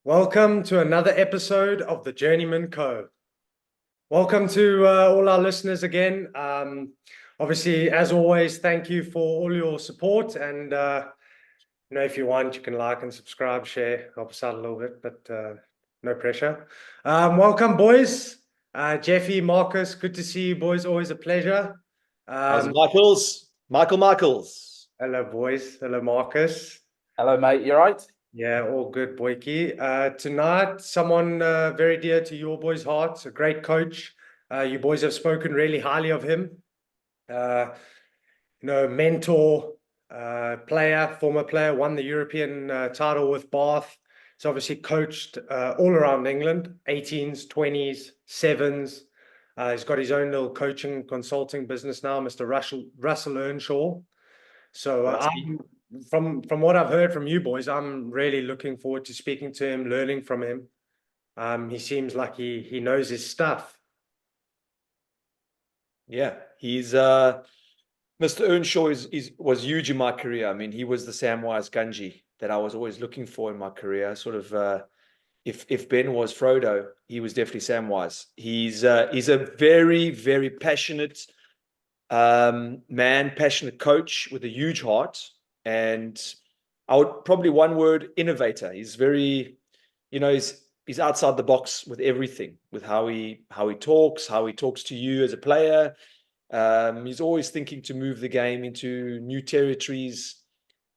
Welcome to another episode of the Journeyman Co. Welcome to all our listeners again. Obviously, as always, thank you for all your support. And if you want, you can like and subscribe, share, help us out a little bit, but no pressure. Welcome, boys. Jeffy, Marcus, good to see you, boys. Always a pleasure. How's Michaels? Michaels. Hello, boys. Hello, Marcus. Hello, mate. You all right? Yeah, all good, Boyki. Tonight, someone very dear to your boys' hearts, a great coach. You boys have spoken really highly of him. Mentor, player, former player, won the European title with Bath. He's obviously coached all around England, 18s, 20s, 7s. He's got his own little coaching consulting business now, Mr. Russell Earnshaw. So from what I've heard from you boys, I'm really looking forward to speaking to him, learning from him. He seems like he knows his stuff. Yeah, he's Mr. Earnshaw was huge in my career. I mean, he was the Samwise Ganji that I was always looking for in my career. Sort of, if Ben was Frodo, he was definitely Samwise. He's a very, very passionate man, passionate coach with a huge heart. And I would probably one word, innovator. He's very, he's outside the box with everything, with how he talks to you as a player. He's always thinking to move the game into new territories.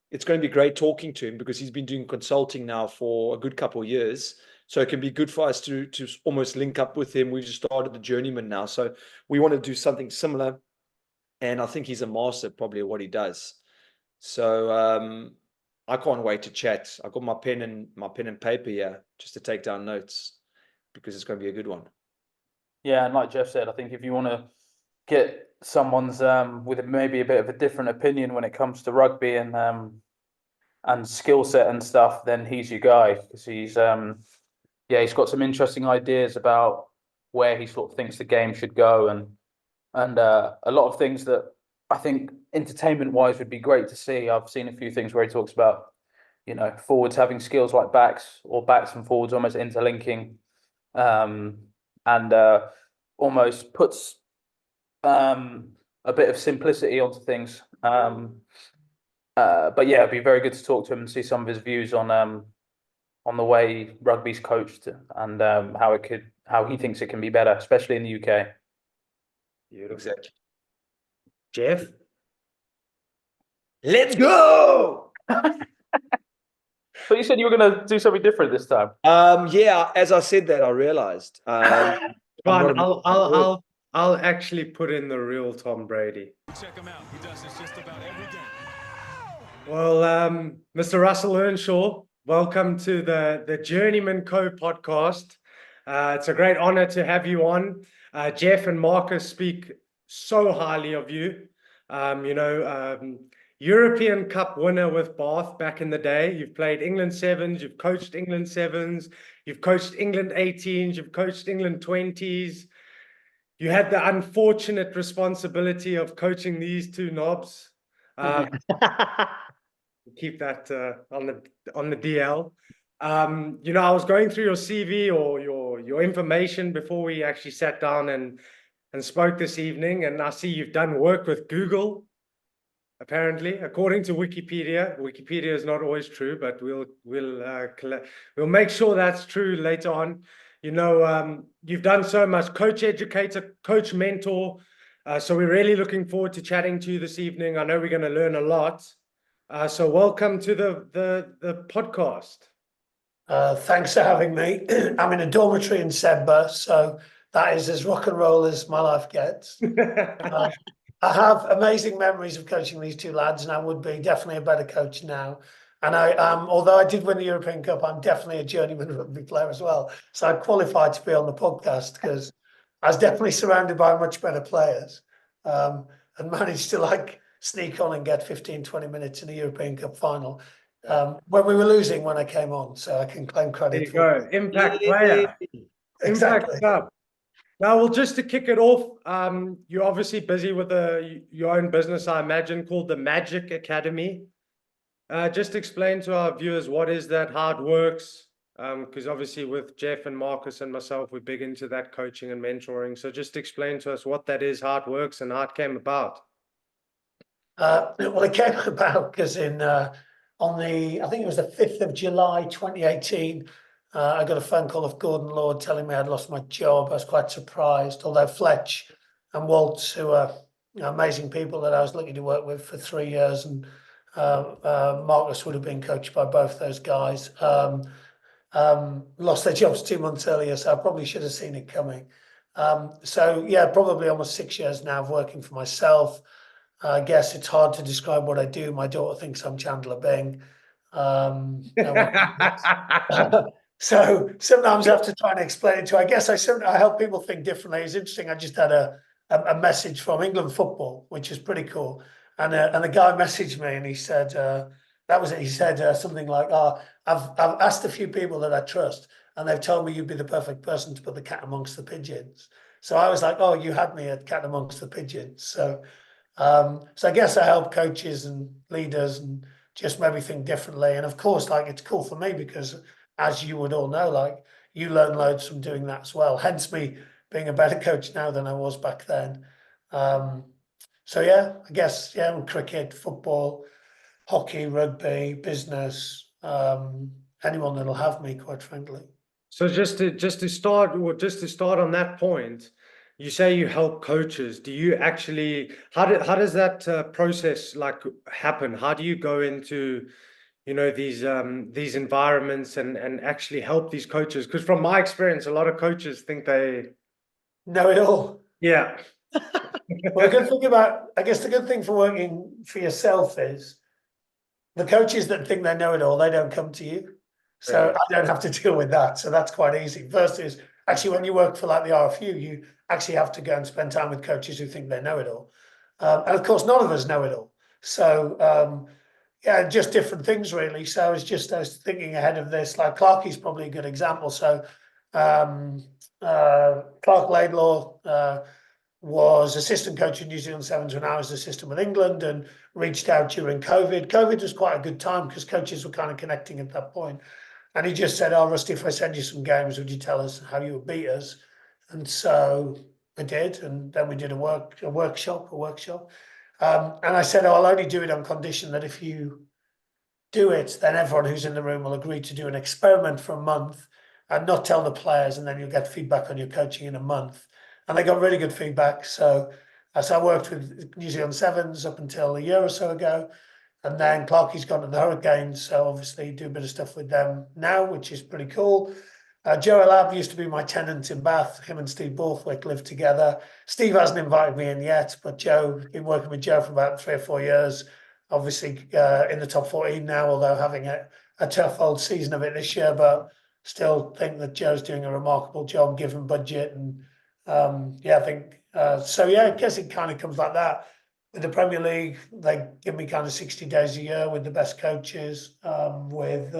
It's going to be great talking to him because he's been doing consulting now for a good couple of years. So it can be good for us to almost link up with him. We've just started the Journeyman now. So we want to do something similar. And I think he's a master probably at what he does. So I can't wait to chat. I've got my pen and paper here just to take down notes because it's going to be a good one. Yeah, and like Jeff said, I think if you want to get someone's with maybe a bit of a different opinion when it comes to rugby and skill set and stuff, then he's your guy because he's got some interesting ideas about where he sort of thinks the game should go and a lot of things that I think entertainment-wise would be great to see. I've seen a few things where he talks about, forwards having skills like backs or backs and forwards almost interlinking, and almost puts a bit of simplicity onto things. But yeah, it'd be very good to talk to him and see some of his views on the way rugby's coached and how he thinks it can be better, especially in the UK. Beautiful. Exactly. Jeff? Let's go! But you said you were going to do something different this time. Yeah, as I said that, I realized. Fine, I'll actually put in the real Tom Brady. Check him out. He does this just about every game. Well, Mr. Russell Earnshaw, welcome to the Journeyman Co podcast. It's a great honor to have you on. Jeff and Marcus speak so highly of you. European Cup winner with Bath back in the day. You've played England 7s, you've coached England 7s, you've coached England 18s, you've coached England 20s. You had the unfortunate responsibility of coaching these two knobs. Keep that on the DL. I was going through your CV or your information before we actually sat down and spoke this evening, and I see you've done work with Google. Apparently, according to Wikipedia. Wikipedia is not always true, but we'll make sure that's true later on. You've done so much, coach, educator, coach, mentor. So we're really looking forward to chatting to you this evening. I know we're going to learn a lot. So welcome to the podcast. Thanks for having me. I'm in a dormitory in Sedbergh, so that is as rock and roll as my life gets. I have amazing memories of coaching these two lads, and I would be definitely a better coach now. And although I did win the European Cup, I'm definitely a journeyman rugby player as well. So I qualified to be on the podcast because I was definitely surrounded by much better players, and managed to sneak on and get 15, 20 minutes in the European Cup final when we were losing when I came on. So I can claim credit. There you go. Impact player. Exactly. Impact. Now, well, just to kick it off, you're obviously busy with your own business, I imagine, called the Magic Academy. Just explain to our viewers what is that, how it works, Because obviously with Jeff and Marcus and myself, we're big into that coaching and mentoring. So just explain to us what that is, how it works, and how it came about. Well, it came about because I think it was the 5th of July 2018, I got a phone call of Gordon Lord telling me I'd lost my job. I was quite surprised, although Fletch and Waltz, who are amazing people that I was lucky to work with for 3 years, and Marcus would have been coached by both those guys, lost their jobs 2 months earlier, so I probably should have seen it coming. So yeah, probably almost 6 years now of working for myself. I guess it's hard to describe what I do. My daughter thinks I'm Chandler Bing. So sometimes I have to try and explain it to her. I guess I help people think differently. It's interesting. I just had a message from England football, which is pretty cool. And a guy messaged me and he said, that was it. He said something like, "Oh, I've asked a few people that I trust, and they've told me you'd be the perfect person to put the cat amongst the pigeons." So I was like, "Oh, you had me at cat amongst the pigeons." So I guess I help coaches and leaders and just maybe think differently. And of course, like, it's cool for me because, as you would all know, like, you learn loads from doing that as well. Hence me being a better coach now than I was back then. So yeah, I guess, yeah, cricket, football, hockey, rugby, business, anyone that'll have me, quite frankly. So just to start on that point, you say you help coaches. Do you actually, how does that process like happen? How do you go into, these environments and actually help these coaches? Because from my experience, a lot of coaches think they Know it all. yeah. Well, I guess the good thing for working for yourself is the coaches that think they know it all, they don't come to you. So Right. I don't have to deal with that. So that's quite easy. First is actually when you work for like the RFU, you actually have to go and spend time with coaches who think they know it all. And of course, none of us know it all. So yeah, just different things really. So I was thinking ahead of this, like Clarkie's probably a good example. So Clark Laidlaw was assistant coach in New Zealand Sevens when I was assistant with England, and reached out during COVID. COVID was quite a good time because coaches were kind of connecting at that point. And he just said, "Oh, Rusty, if I send you some games, would you tell us how you would beat us?" And so I did. And then we did a workshop. And I said, "Oh, I'll only do it on condition that if you do it, then everyone who's in the room will agree to do an experiment for a month and not tell the players, and then you'll get feedback on your coaching in a month." And they got really good feedback. So I worked with New Zealand Sevens up until a year or so ago. And then Clarkie's gone to the Hurricanes. So obviously do a bit of stuff with them now, which is pretty cool. Joe Elab used to be my tenant in Bath. Him and Steve Borthwick lived together. Steve hasn't invited me in yet, but Joe, been working with Joe for about 3 or 4 years. Obviously in the top 14 now, although having a tough old season of it this year, but still think that Joe's doing a remarkable job given budget. And yeah, I think so. Yeah, I guess it kind of comes like that. With the Premier League, they give me kind of 60 days a year with the best coaches. With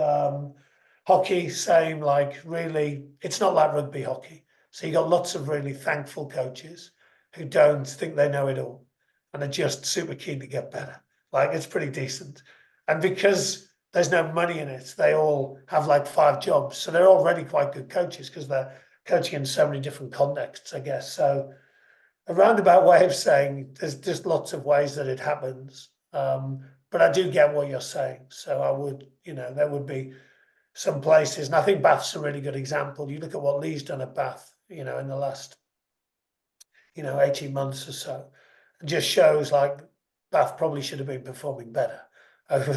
hockey, same, like really, it's not like rugby hockey. So you got lots of really thankful coaches who don't think they know it all and are just super keen to get better. Like, it's pretty decent. And because there's no money in it, they all have like 5 jobs. So they're already quite good coaches because they're coaching in so many different contexts, I guess. So a roundabout way of saying there's just lots of ways that it happens. But I do get what you're saying. So I would, there would be some places, and I think Bath's a really good example. You look at what Lee's done at Bath, in the last, 18 months or so. It just shows like Bath probably should have been performing better over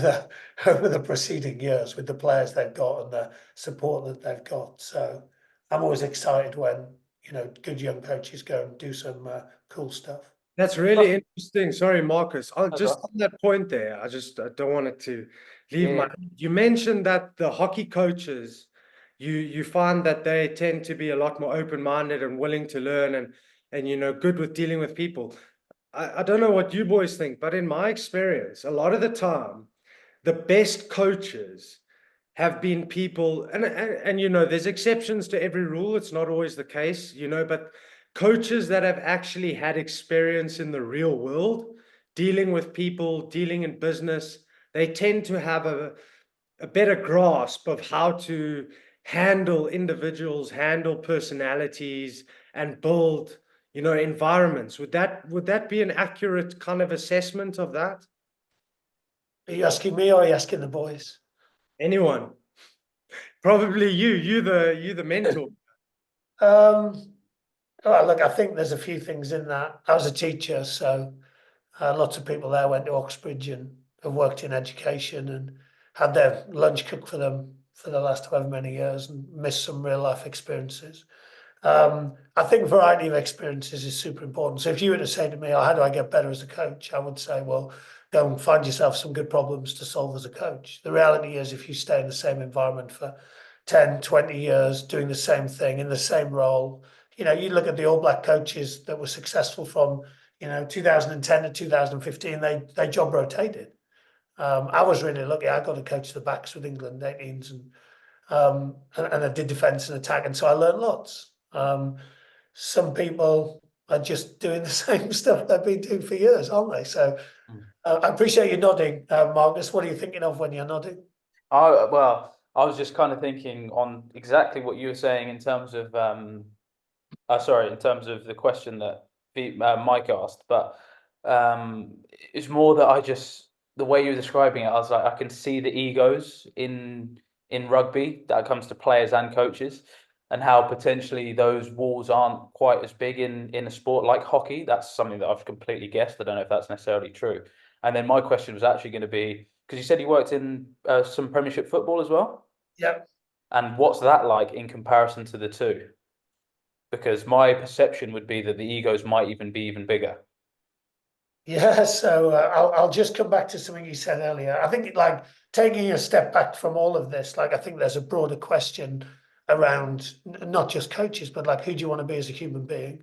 the preceding years with the players they've got and the support that they've got. So I'm always excited when good young coaches go and do some cool stuff. That's really interesting. Sorry, Marcus. Just right. on that point there, I don't want it to leave Yeah. You mentioned that the hockey coaches, you find that they tend to be a lot more open-minded and willing to learn and good with dealing with people. I don't know what you boys think, but in my experience, a lot of the time, the best coaches have been people, and there's exceptions to every rule. It's not always the case, but coaches that have actually had experience in the real world, dealing with people, dealing in business, they tend to have a better grasp of how to handle individuals, handle personalities, and build, environments. Would that be an accurate kind of assessment of that? Are you asking me or are you asking the boys? Anyone? Probably you. You the mentor. Well, look, I think there's a few things in that. I was a teacher, so lots of people there went to Oxbridge and have worked in education and had their lunch cooked for them for the last however many years and missed some real life experiences. I think variety of experiences is super important. So if you were to say to me, "Oh, how do I get better as a coach?" I would say, well, go and find yourself some good problems to solve as a coach. The reality is, if you stay in the same environment for 10, 20 years, doing the same thing in the same role, you look at the All Black coaches that were successful from, 2010 to 2015, they job rotated. I was really lucky. I got to coach the backs with England 18s and I did defence and attack, and so I learned lots. Some people are just doing the same stuff they've been doing for years, aren't they? So I appreciate you nodding, Marcus. What are you thinking of when you're nodding? I was just kind of thinking on exactly what you were saying in terms of in terms of the question that Mike asked, but it's more that the way you were describing it, I was like, I can see the egos in rugby that comes to players and coaches, and how potentially those walls aren't quite as big in a sport like hockey. That's something that I've completely guessed. I don't know if that's necessarily true. And then my question was actually going to be, because you said you worked in some Premiership football as well. Yep. And what's that like in comparison to the two? Because my perception would be that the egos might even be even bigger. Yeah, so I'll just come back to something you said earlier. I think like taking a step back from all of this, like I think there's a broader question around not just coaches, but like who do you want to be as a human being?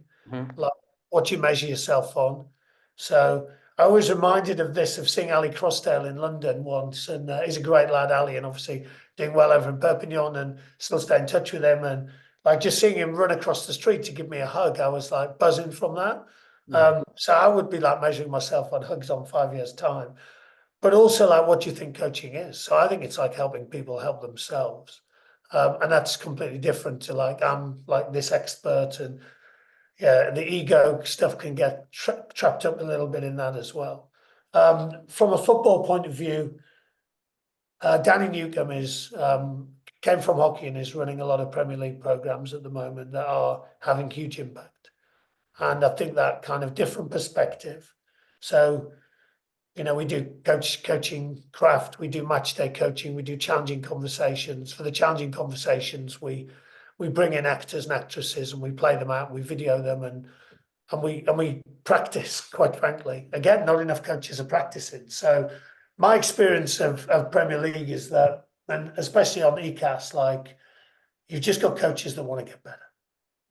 Like what do you measure yourself on? So I was reminded of this of seeing Ali Crossdale in London once, and he's a great lad, Ali, and obviously doing well over in Perpignan, and still stay in touch with him. And like just seeing him run across the street to give me a hug, I was like buzzing from that. So I would be like measuring myself on hugs on 5 years' time, but also like, what do you think coaching is? So I think it's like helping people help themselves. And that's completely different to like, I'm like this expert, and yeah, the ego stuff can get trapped up a little bit in that as well. From a football point of view, Danny Newcombe came from hockey and is running a lot of Premier League programs at the moment that are having huge impact. And I think that kind of different perspective. So, we do coaching craft, we do match day coaching, we do challenging conversations. For the challenging conversations, we bring in actors and actresses and we play them out, we video them and we practice, quite frankly. Again, not enough coaches are practicing. So my experience of Premier League is that, and especially on ECAS, like you've just got coaches that want to get better.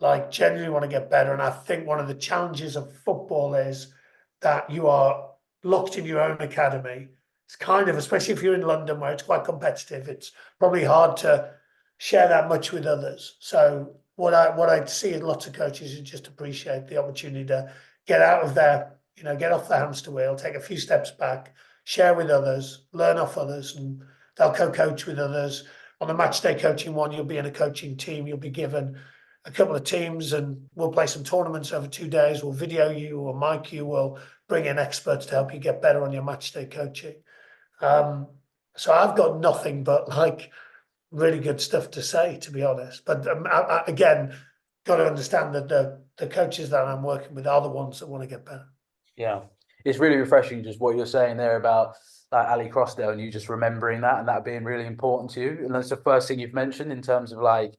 Like genuinely want to get better. And I think one of the challenges of football is that you are locked in your own academy. It's kind of, especially if you're in London where it's quite competitive, it's probably hard to share that much with others. So what I see in lots of coaches is just appreciate the opportunity to get out of there, get off the hamster wheel, take a few steps back, share with others, learn off others, and they'll co-coach with others. On the match day coaching one, you'll be in a coaching team, you'll be given a couple of teams and we'll play some tournaments over 2 days. We'll video you or mic you. We'll bring in experts to help you get better on your match day coaching. So I've got nothing but like really good stuff to say, to be honest. But again, got to understand that the coaches that I'm working with are the ones that want to get better. Yeah, it's really refreshing just what you're saying there about Ali Crossdale and you just remembering that and that being really important to you. And that's the first thing you've mentioned in terms of like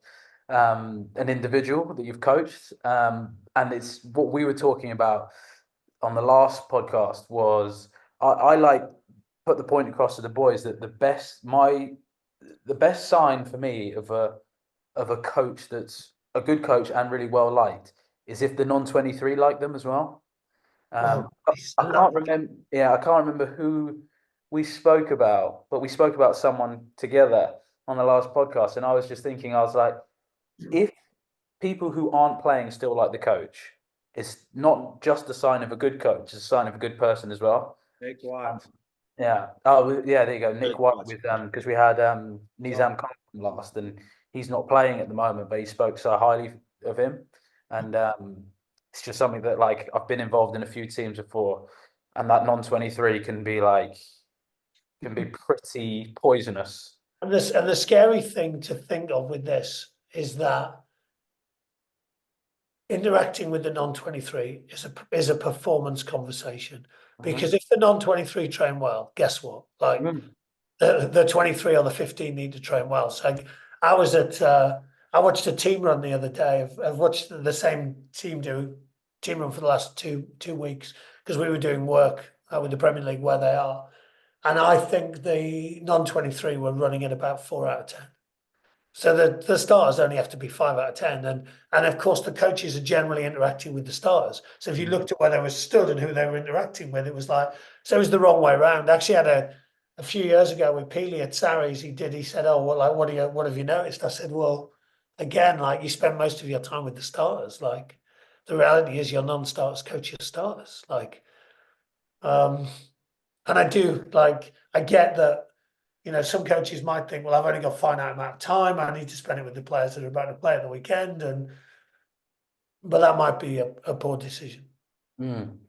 an individual that you've coached. And it's what we were talking about on the last podcast was I like put the point across to the boys that the best sign for me of a coach that's a good coach and really well liked is if the non-23 like them as well. I can't remember. Yeah, I can't remember who we spoke about, but we spoke about someone together on the last podcast, and I was just thinking, I was like, if people who aren't playing still like the coach, it's not just a sign of a good coach; it's a sign of a good person as well. Nick White. Yeah. Oh, yeah. There you go, Nick Nick White White. with because we had Nizam Khan last, and he's not playing at the moment, but he spoke so highly of him, and it's just something that like I've been involved in a few teams before, and that non-23 can be pretty poisonous. And the scary thing to think of with this is that interacting with the non-23 is a performance conversation. Because if the non-23 train well, guess what? Like the 23 or the 15 need to train well. So I was at I watched a team run the other day. I've watched the same team do team run for the last two weeks because we were doing work with the Premier League where they are. And I think the non-23 were running at about 4 out of 10. So the starters only have to be 5 out of 10. And of course, the coaches are generally interacting with the starters. So if you looked at where they were stood and who they were interacting with, it was like, so it was the wrong way around. I actually had a few years ago with Peely at Sarries, he said, oh, well, like, what have you noticed? I said, well, again, like you spend most of your time with the starters. Like the reality is your non-starters coach your starters. Like, and I do like, I get that, you know, some coaches might think, well, I've only got a finite amount of time. I need to spend it with the players that are about to play at the weekend. But that might be a poor decision. And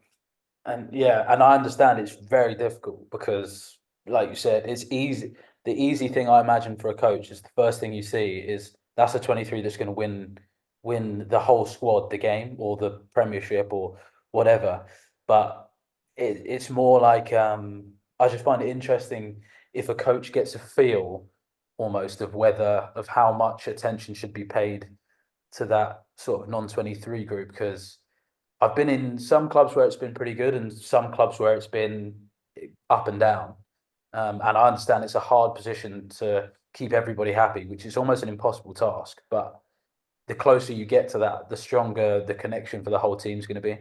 yeah, and I understand it's very difficult because, like you said, it's easy. The easy thing I imagine for a coach is the first thing you see is that's a 23 that's going to win the whole squad the game or the Premiership or whatever. But it's more like I just find it interesting if a coach gets a feel almost of how much attention should be paid to that sort of non-23 group, because I've been in some clubs where it's been pretty good and some clubs where it's been up and down. And I understand it's a hard position to keep everybody happy, which is almost an impossible task. But the closer you get to that, the stronger the connection for the whole team is going to be.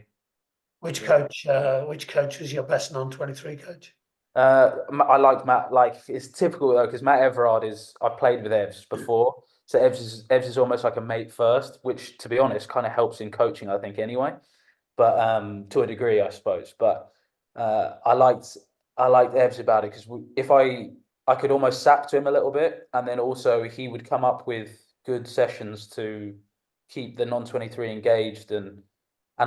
Which coach was your best non-23 coach? I like Matt. Like it's typical though, because Matt Everard I've played with Evs before, so Evs is almost like a mate first, which to be honest kind of helps in coaching, I think anyway. But to a degree, I suppose. But I liked Evs about it because if I could almost sap to him a little bit, and then also he would come up with good sessions to keep the non-23 engaged and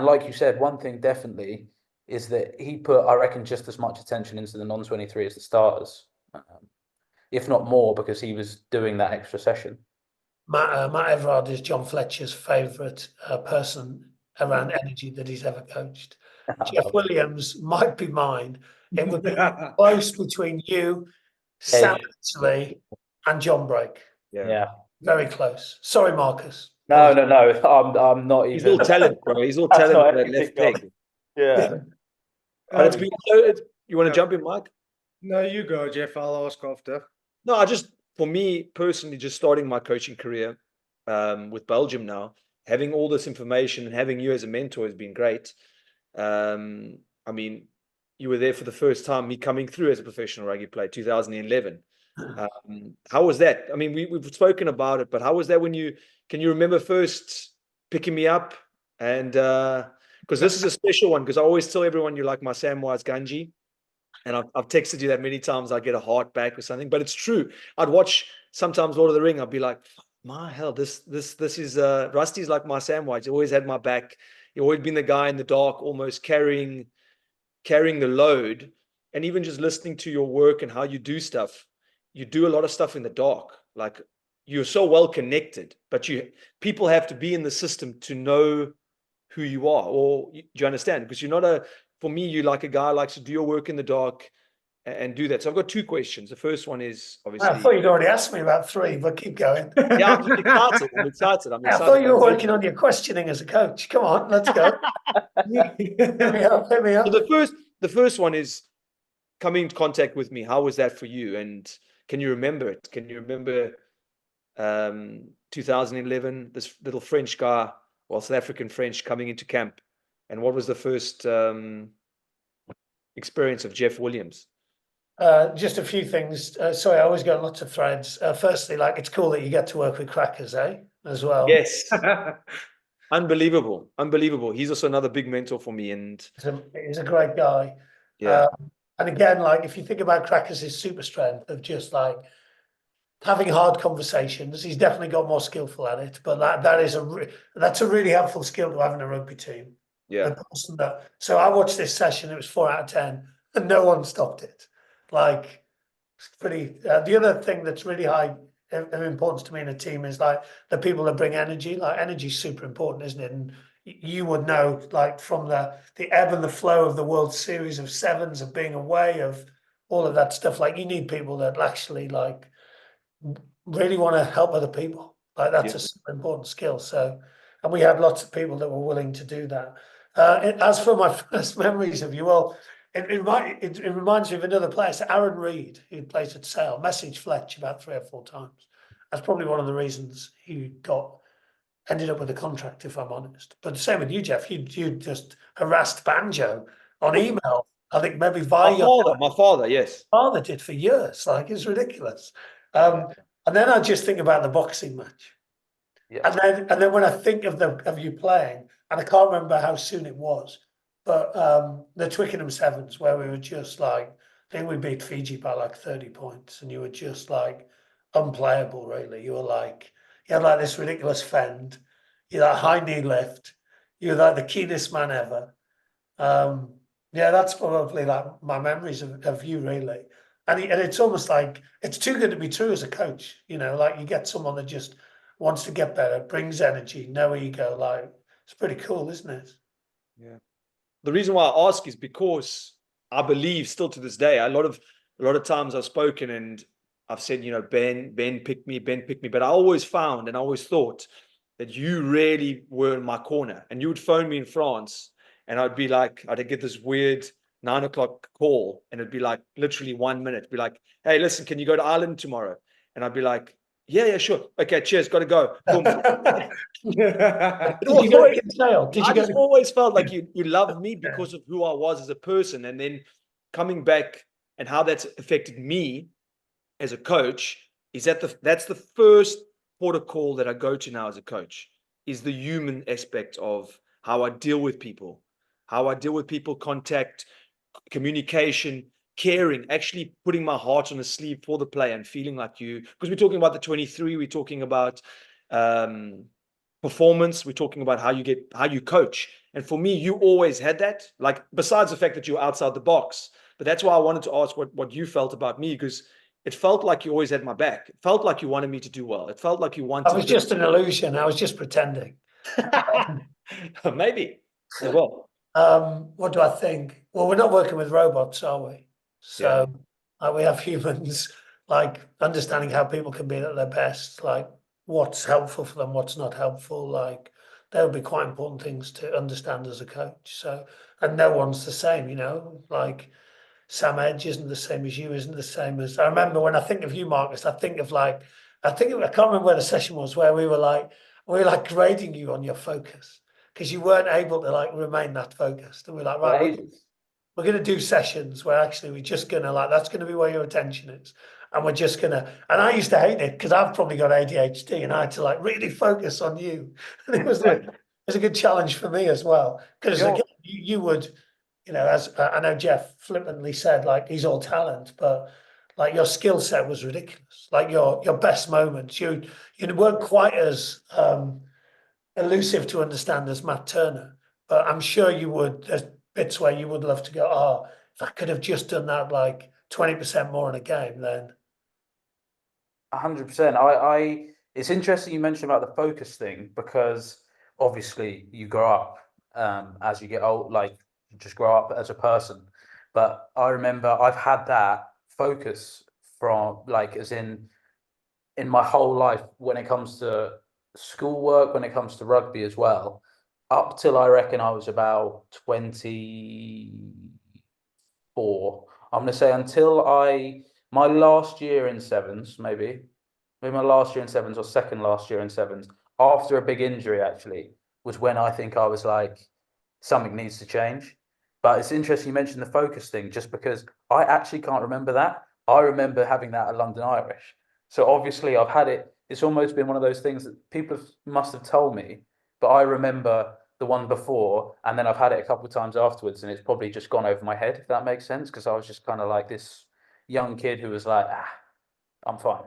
like you said, one thing definitely is that he put, I reckon, just as much attention into the non-23 as the starters, if not more, because he was doing that extra session. Matt Everard is John Fletcher's favourite person around energy that he's ever coached. Jeff Williams might be mine. It would be close between you, Sam Lee, and John Brake. Yeah. Very close. Sorry, Marcus. No. I'm not even. He's all talent, bro. He's all talent for that left leg. Yeah. But it's been you want to jump in, Mike? No, you go, Jeff. I'll ask after. No, for me personally, just starting my coaching career with Belgium now, having all this information and having you as a mentor has been great. I mean, you were there for the first time, me coming through as a professional rugby player, 2011. How was that? I mean, we've spoken about it, but how was that can you remember first picking me up? And because this is a special one, because I always tell everyone you're like my Samwise Ganji. And I've texted you that many times. I get a heart back or something, but it's true. I'd watch sometimes Lord of the Ring. I'd be like, my hell, this is Rusty's like my Samwise. He always had my back. He always been the guy in the dark, almost carrying the load. And even just listening to your work and how you do stuff, you do a lot of stuff in the dark. Like you're so well connected, but people have to be in the system to know who you are. Or do you understand? Because you're not for me, you're like a guy who likes to do your work in the dark and do that. So I've got 2 questions. The first one is obviously. I thought you'd already asked me about 3, but keep going. Yeah, I'm excited. I thought you were working on your questioning as a coach. Come on, let's go. Hit me up. So the first one is coming into contact with me. How was that for you? And can you remember it? Can you remember 2011, this little French guy, South African French, coming into camp? And what was the first experience of Jeff Williams? Just a few things. Sorry, I always go on lots of threads. Firstly, like it's cool that you get to work with Crackers, as well. Yes. Unbelievable. He's also another big mentor for me. And he's a great guy. Yeah. And again, like if you think about Crackers' super strength of just like having hard conversations. He's definitely got more skillful at it, but that's a really helpful skill to have in a rugby team. Yeah. The person so I watched this session, it was 4 out of 10, and no one stopped it. Like, it's pretty. The other thing that's really high of importance to me in a team is like the people that bring energy. Like, energy is super important, isn't it? And you would know, like, from the ebb and the flow of the World Series of sevens, of being away, of all of that stuff. Like, you need people that actually like really want to help other people. Like, that's a super important skill. So, and we had lots of people that were willing to do that. As for my first memories of you, well, it reminds me of another player, it's Aaron Reid, who plays at Sale, messaged Fletch about 3 or 4 times. That's probably one of the reasons he ended up with a contract, if I'm honest. But the same with you, Jeff. You just harassed Banjo on email. I think maybe via My father, yes. father did for years. Like, it's ridiculous. And then I just think about the boxing match. Yeah. And then when I think of you playing, and I can't remember how soon it was, but the Twickenham Sevens, where we were just like, I think we beat Fiji by like 30 points, and you were just like unplayable, really. You had like this ridiculous fend, you had that high knee lift, you were like the keenest man ever. Yeah, that's probably like my memories of you, really. And it's almost like it's too good to be true as a coach, like you get someone that just wants to get better, brings energy, no ego. Like, it's pretty cool, isn't it? Yeah. The reason why I ask is because I believe still to this day, a lot of times I've spoken and I've said, Ben picked me, but I always found and I always thought that you really were in my corner, and you would phone me in France and I'd get this weird 9 o'clock call, and it'd be like literally 1 minute, be like, hey, listen, can you go to Ireland tomorrow? And I'd be like, yeah, sure. Okay, cheers, gotta go. Boom. Did you go to Kinsale? I just always felt like you loved me because of who I was as a person. And then coming back and how that's affected me as a coach is that's the first port of call that I go to now as a coach, is the human aspect of how I deal with people, contact, communication, caring, actually putting my heart on the sleeve for the player and feeling like because we're talking about the 23, we're talking about performance, we're talking about how you coach. And for me, you always had that, like, besides the fact that you're outside the box. But that's why I wanted to ask what you felt about me, because it felt like you always had my back. It felt like you wanted me to do well. It felt like you wanted. I was just an illusion. I was just pretending. Maybe. Well. What do I think? Well, we're not working with robots, are we? So we have humans, like understanding how people can be at their best, like what's helpful for them, what's not helpful. Like, they would be quite important things to understand as a coach. So, and no one's the same, like Sam Edge isn't the same as you, isn't the same as. I remember when I think of you, Marcus, I can't remember where the session was where we were like grading you on your focus, because you weren't able to like remain that focused. And we're like, right, we're going to do sessions where actually we're just going to that's going to be where your attention is. And we're just going to, and I used to hate it because I've probably got ADHD and I had to like really focus on you. And it was a good challenge for me as well. Because again, you would, as I know Jeff flippantly said, like, he's all talent, but like your skill set was ridiculous. Like your best moments, you weren't quite as elusive to understand as Matt Turner, but I'm sure you would. There's bits where you would love to go, oh, if I could have just done that like 20% more in a game, then 100%. It's interesting you mentioned about the focus thing, because obviously you grow up as you get old, like you just grow up as a person. But I remember I've had that focus from like as in my whole life when it comes to schoolwork, when it comes to rugby as well, up till I reckon I was about 24. I'm going to say until my last year in sevens, maybe my last year in sevens or second last year in sevens, after a big injury actually, was when I think I was like, something needs to change. But it's interesting you mentioned the focus thing, just because I actually can't remember that. I remember having that at London Irish. So obviously I've had it. It's almost been one of those things that people must have told me, but I remember the one before, and then I've had it a couple of times afterwards, and it's probably just gone over my head, if that makes sense, because I was just kind of like this young kid who was like, I'm fine.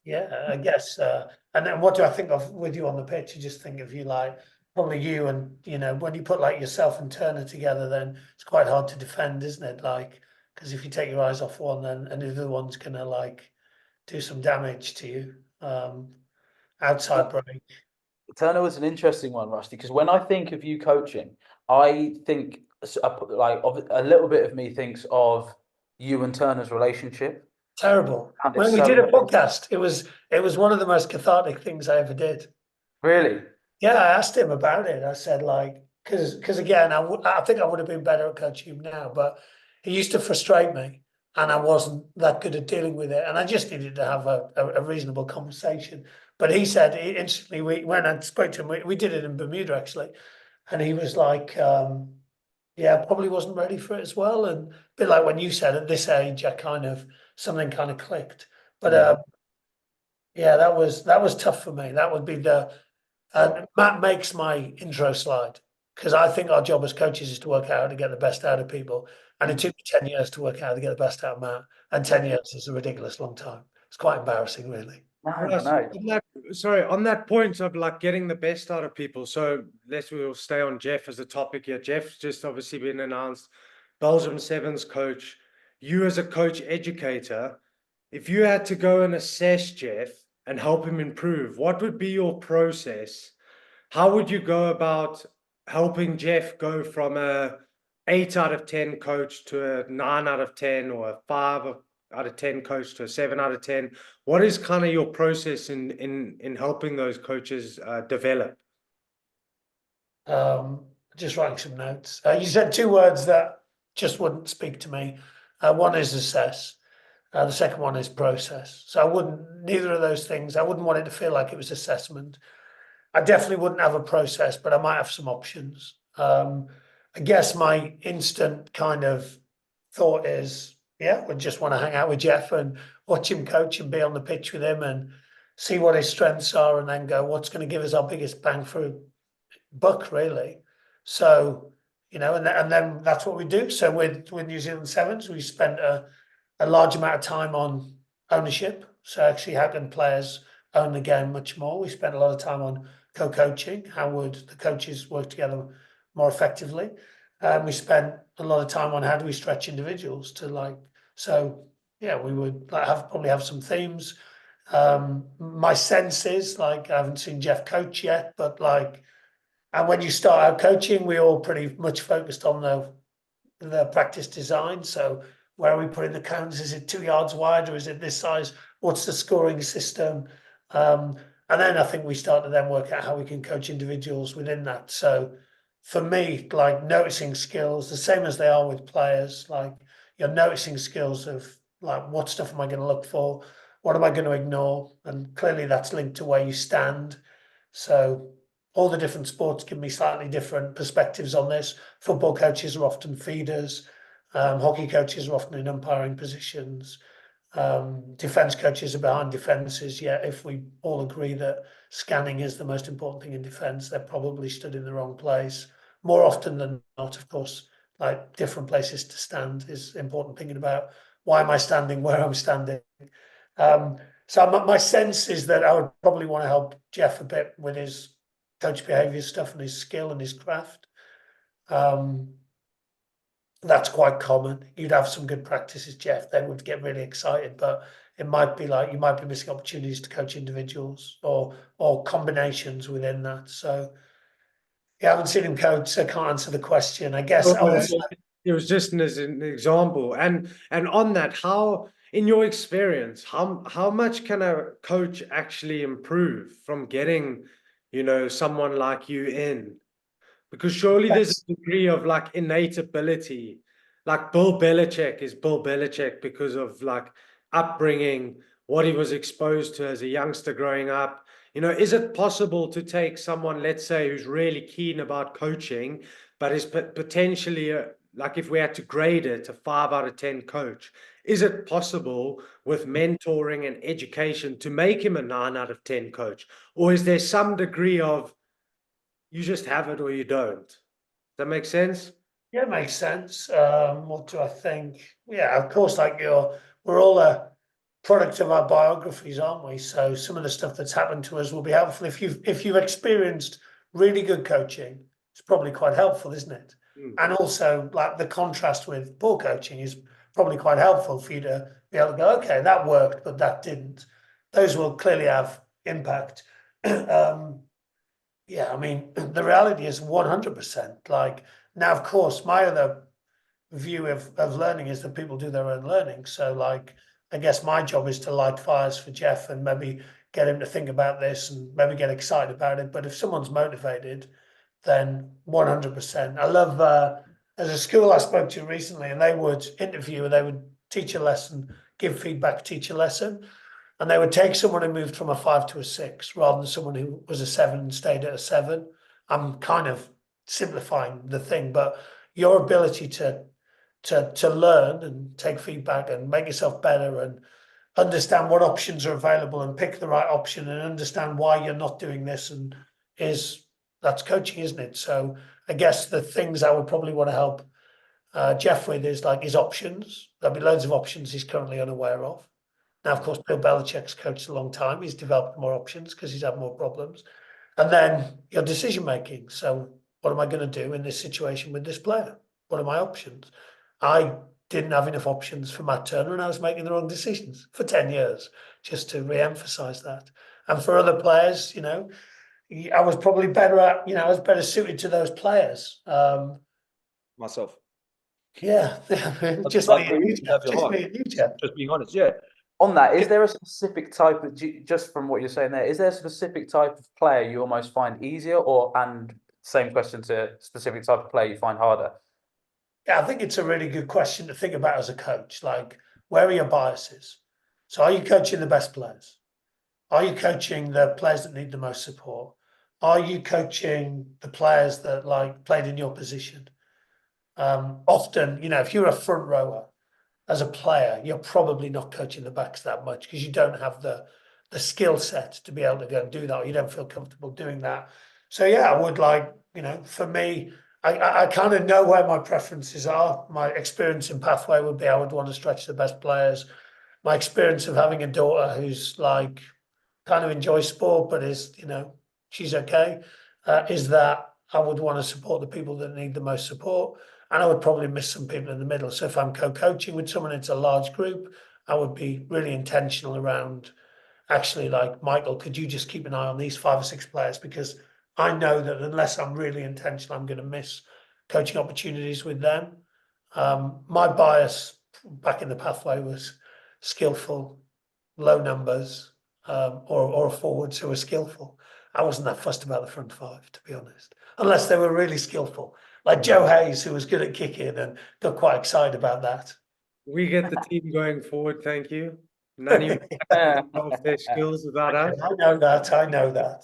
Yeah, I guess. And then what do I think of with you on the pitch? I just think of you like probably you and when you put like yourself and Turner together, then it's quite hard to defend, isn't it? Like because if you take your eyes off one, then and the other one's gonna like do some damage to you. Outside break. Turner was an interesting one, Rusty, because when I think of you coaching, I think like a little bit of me thinks of you and Turner's relationship. Terrible. And When it's we so did a podcast, it was one of the most cathartic things I ever did. really. Yeah, I asked him about it. I said like, because again, I think I would have been better at coaching him now, but he used to frustrate me, and I wasn't that good at dealing with it, and I just needed to have a reasonable conversation. But he said instantly we when I spoke to him, we did it in Bermuda actually, and he was like, yeah, probably wasn't ready for it as well, and a bit like when you said at this age, something kind of clicked. But yeah, that was tough for me. That would be the and Matt makes my intro slide because I think our job as coaches is to work out how to get the best out of people. And it took me 10 years to work out how to get the best out of Matt. And 10 years is a ridiculous long time. It's quite embarrassing, really. No, Russ, no. on that point of like getting the best out of people. So we'll stay on Jeff as a topic here. Jeff's just obviously been announced Belgium Sevens coach. You as a coach educator, if you had to go and assess Jeff and help him improve, what would be your process? How would you go about helping Jeff go from a 8 out of 10 coach to a 9 out of 10 or a 5 out of 10 coach to a 7 out of 10? What is kind of your process in helping those coaches develop? Just writing some notes. You said two words that just wouldn't speak to me. One is assess. The second one is process. So neither of those things, I wouldn't want it to feel like it was assessment. I definitely wouldn't have a process, but I might have some options. I guess my instant kind of thought is, yeah, we just want to hang out with Jeff and watch him coach and be on the pitch with him and see what his strengths are and then go, what's going to give us our biggest bang for buck, really. So, and then that's what we do. So with New Zealand Sevens, we spent a large amount of time on ownership. So actually how can players own the game much more? We spent a lot of time on co-coaching. How would the coaches work together more effectively? We spent a lot of time on how do we stretch individuals to so yeah, we would probably have some themes. My sense is I haven't seen Jeff coach yet, but and when you start out coaching, we all pretty much focused on the practice design. So where are we putting the cones? Is it 2 yards wide or is it this size? What's the scoring system? And then I think we start to then work out how we can coach individuals within that. So for me, noticing skills, the same as they are with players, you're noticing skills of what stuff am I going to look for? What am I going to ignore? And clearly that's linked to where you stand. So all the different sports give me slightly different perspectives on this. Football coaches are often feeders. Hockey coaches are often in umpiring positions. Defense coaches are behind defenses. Yet if we all agree that scanning is the most important thing in defense, they're probably stood in the wrong place. More often than not, of course, different places to stand is important, thinking about why am I standing where I'm standing. So my sense is that I would probably want to help Jeff a bit with his coach behavior stuff and his skill and his craft. That's quite common. You'd have some good practices, Jeff. They would get really excited, but it might be you might be missing opportunities to coach individuals or combinations within that. So yeah, I haven't seen him coach, so I can't answer the question. I guess It was just as an example, and on that, how in your experience, how much can a coach actually improve from getting, someone like you in? Because surely there's a degree of innate ability. Like Bill Belichick is Bill Belichick because of upbringing, what he was exposed to as a youngster growing up. Is it possible to take someone, let's say, who's really keen about coaching, but is potentially if we had to grade it, a 5 out of 10 coach, is it possible with mentoring and education to make him a 9 out of 10 coach? Or is there some degree of you just have it or you don't? Does that make sense? yeah, it makes sense. What do I think? Yeah, of course, we're all product of our biographies, aren't we? So some of the stuff that's happened to us will be helpful. If you've experienced really good coaching, it's probably quite helpful, isn't it? Mm. And also, like, the contrast with poor coaching is probably quite helpful for you to be able to go, okay, that worked, but that didn't. Those will clearly have impact. Yeah, I mean, the reality is 100%. Like, now, of course, my other view of learning is that people do their own learning. So, like, I guess my job is to light fires for Jeff and maybe get him to think about this and maybe get excited about it. But if someone's motivated, then 100%. I love, there's a school I spoke to recently, and they would interview and they would teach a lesson, give feedback, teach a lesson. And they would take someone who moved from a 5 to a 6 rather than someone who was a 7 and stayed at a 7. I'm kind of simplifying the thing, but your ability to learn and take feedback and make yourself better and understand what options are available and pick the right option and understand why you're not doing this and that's coaching, isn't it? So I guess the things I would probably want to help Jeff with is like his options. There'll be loads of options he's currently unaware of. Now, of course, Bill Belichick's coached a long time. He's developed more options because he's had more problems. And then your decision making. So what am I going to do in this situation with this player? What are my options? I didn't have enough options for Matt Turner and I was making the wrong decisions for 10 years, just to re-emphasize that. And for other players, I was probably better at, I was better suited to those players. Myself. Yeah, just Like, me and you, you have your just heart. me and you, Jeff. Just being honest, yeah. On that, is there a specific type of, just from what you're saying there, is there a specific type of player you almost find easier, and same question to specific type of player you find harder? Yeah, I think it's a really good question to think about as a coach. Like, where are your biases? So are you coaching the best players? Are you coaching the players that need the most support? Are you coaching the players that like played in your position? Often, if you're a front rower as a player, you're probably not coaching the backs that much because you don't have the skill set to be able to go and do that, or you don't feel comfortable doing that. So yeah, I would like, for me, I kind of know where my preferences are. My experience in Pathway would be I would want to stretch the best players. My experience of having a daughter who's like kind of enjoys sport, but is, she's okay, is that I would want to support the people that need the most support. And I would probably miss some people in the middle. So if I'm co-coaching with someone, it's a large group, I would be really intentional around actually like, Michael, could you just keep an eye on these 5 or 6 players? Because I know that unless I'm really intentional, I'm going to miss coaching opportunities with them. My bias back in the Pathway was skillful, low numbers, or forwards who were skillful. I wasn't that fussed about the front 5, to be honest, unless they were really skillful, like Joe Hayes, who was good at kicking and got quite excited about that. We get the team going forward, thank you. None of you of their skills without us. I know that. I know that.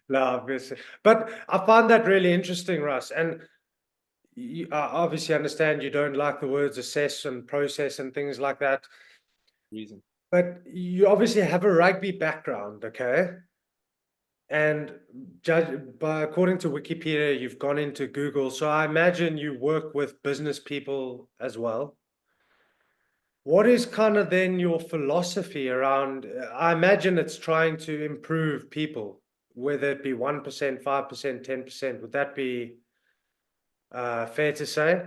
No, obviously. But I find that really interesting, Russ. And you obviously understand you don't like the words assess and process and things like that. Reason. But you obviously have a rugby background, okay? And according to Wikipedia, you've gone into Google. So I imagine you work with business people as well. What is kind of then your philosophy around, I imagine it's trying to improve people, whether it be 1%, 5%, 10%. Would that be fair to say?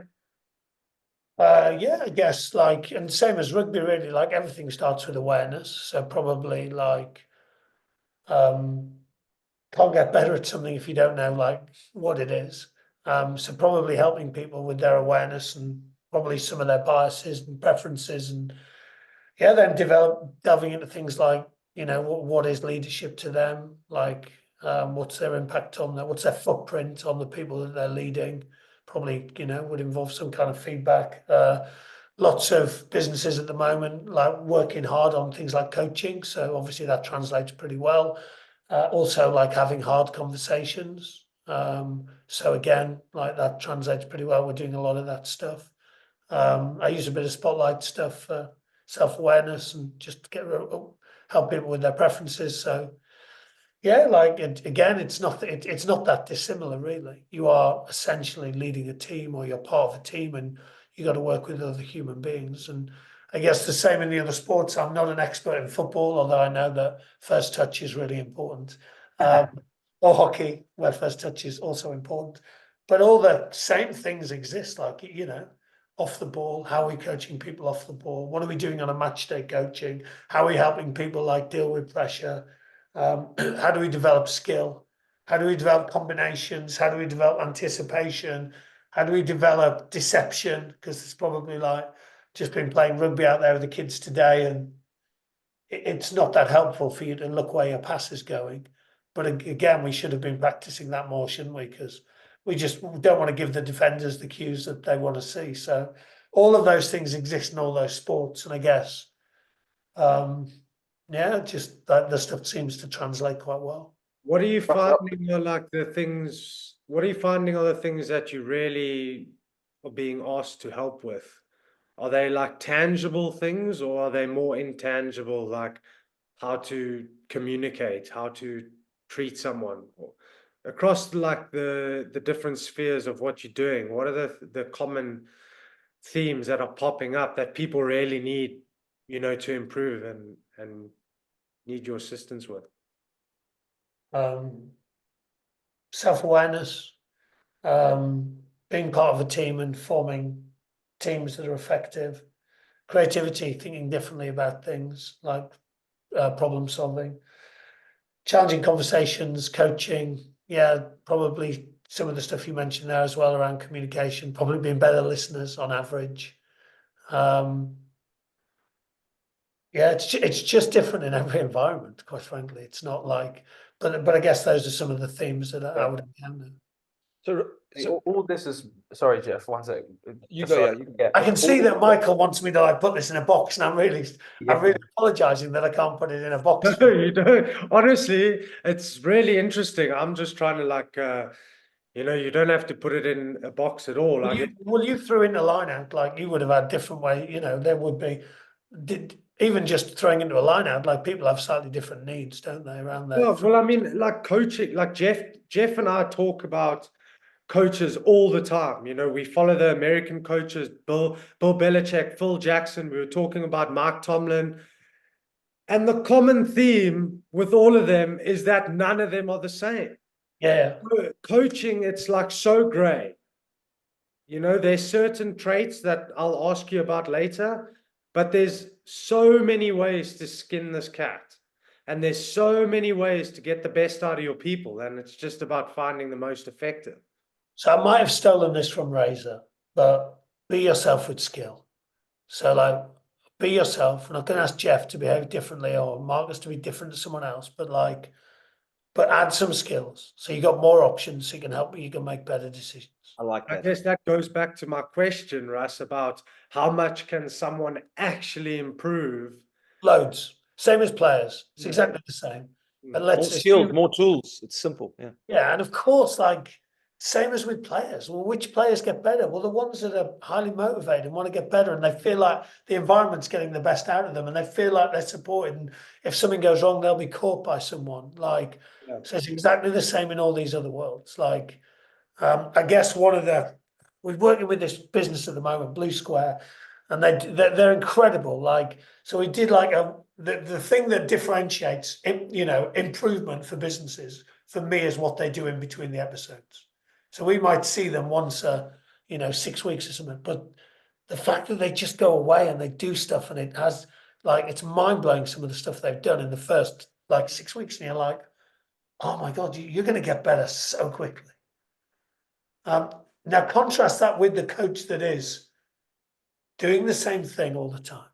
Yeah, I guess like, and same as rugby, really, like everything starts with awareness. So probably like, can't get better at something if you don't know like what it is. So probably helping people with their awareness and probably some of their biases and preferences, and yeah, then delving into things like, what is leadership to them? Like, what's their impact on that? What's their footprint on the people that they're leading? Probably, would involve some kind of feedback. Lots of businesses at the moment, like working hard on things like coaching. So obviously that translates pretty well. Also like having hard conversations. So again, like that translates pretty well. We're doing a lot of that stuff. I use a bit of spotlight stuff for self-awareness and just help people with their preferences. So yeah, like again, it's not that dissimilar really. You are essentially leading a team or you're part of a team and you got to work with other human beings. And I guess the same in the other sports. I'm not an expert in football, although I know that first touch is really important. Or hockey, where first touch is also important. But all the same things exist, like, you know, off the ball, how are we coaching people off the ball? What are we doing on a match day coaching? How are we helping people like deal with pressure? How do we develop skill? How do we develop combinations? How do we develop anticipation? How do we develop deception? Because it's probably like just been playing rugby out there with the kids today, and it's not that helpful for you to look where your pass is going. But again, we should have been practicing that more, shouldn't we? Because we just don't want to give the defenders the cues that they want to see. So all of those things exist in all those sports, and I guess, yeah, just that the stuff seems to translate quite well. What are you finding are like the things? What are you finding are the things that you really are being asked to help with? Are they like tangible things, or are they more intangible, like how to communicate, how to treat someone? Across like the different spheres of what you're doing, what are the common themes that are popping up that people really need, you know, to improve and need your assistance with? Self-awareness, being part of a team and forming teams that are effective, creativity, thinking differently about things like problem solving, challenging conversations, coaching. Yeah, probably some of the stuff you mentioned there as well around communication, probably being better listeners on average. Yeah, it's just different in every environment, quite frankly. It's not like, but I guess those are some of the themes that I would encounter. So all this is, sorry, Jeff, one sec. you Just go, so yeah. I can see that Michael wants me to like put this in a box, and I'm really Yeah. apologizing that I can't put it in a box. No, you don't. Honestly, it's really interesting. I'm just trying to like, you know, you don't have to put it in a box at all. Like, Well, you threw in the line out, like you would have had different way, you know, there would be, even just throwing into a line out, like people have slightly different needs, don't they, around that? well, I mean, like coaching, like Jeff and I talk about coaches all the time. You know, we follow the American coaches, Bill Belichick, Phil Jackson. We were talking about Mike Tomlin. And the common theme with all of them is that none of them are the same. Yeah. Coaching, it's like so gray. You know, there's certain traits that I'll ask you about later, but there's so many ways to skin this cat. And there's so many ways to get the best out of your people. And it's just about finding the most effective. So I might have stolen this from Razor, but be yourself with skill. So like, be yourself. I'm not going to ask Jeff to behave differently or Marcus to be different to someone else, but like, but add some skills. So you got more options, so you can help you can make better decisions. I like I that. guess that goes back to my question, Russ, about how much can someone actually improve? Loads. Same as players. It's Yeah. exactly the same. But More let's skills, more tools. It's simple. Yeah. Yeah, and of course, like same as with players. Well, which players get better? Well, the ones that are highly motivated and want to get better, and they feel like the environment's getting the best out of them, and they feel like they're supported. And if something goes wrong, they'll be caught by someone. Like, Yeah. so it's exactly the same in all these other worlds. Like, I guess we're working with this business at the moment, Blue Square, and they're incredible. Like, so we did like the thing that differentiates, you know, improvement for businesses for me is what they do in between the episodes. So we might see them once, you know, 6 weeks or something, but the fact that they just go away and they do stuff and it has like, it's mind blowing some of the stuff they've done in the first like 6 weeks. And you're like, oh my God, you're going to get better so quickly. Now contrast that with the coach that is doing the same thing all the time,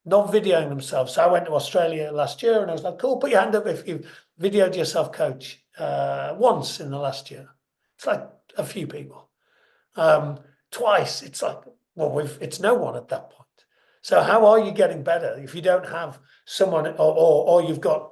not videoing themselves. So I went to Australia last year and I was like, cool, put your hand up if you've videoed yourself coach once in the last year. It's like a few people. Twice, it's like, well, it's no one at that point. So how are you getting better if you don't have someone or you've got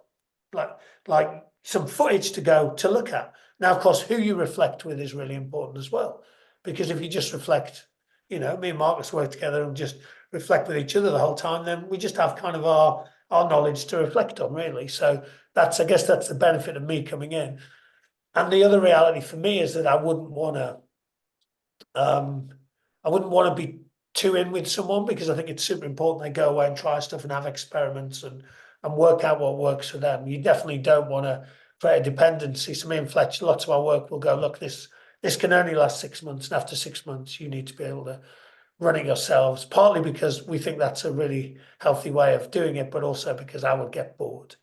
like some footage to look at? Now, of course, who you reflect with is really important as well. Because if you just reflect, you know, me and Marcus work together and just reflect with each other the whole time, then we just have kind of our knowledge to reflect on, really. So I guess that's the benefit of me coming in. And the other reality for me is that I wouldn't want to be too in with someone, because I think it's super important they go away and try stuff and have experiments and work out what works for them. You definitely don't want to create a dependency. So me and Fletcher, lots of our work will go, look, this can only last 6 months, and after 6 months you need to be able to run it yourselves, partly because we think that's a really healthy way of doing it, but also because I would get bored.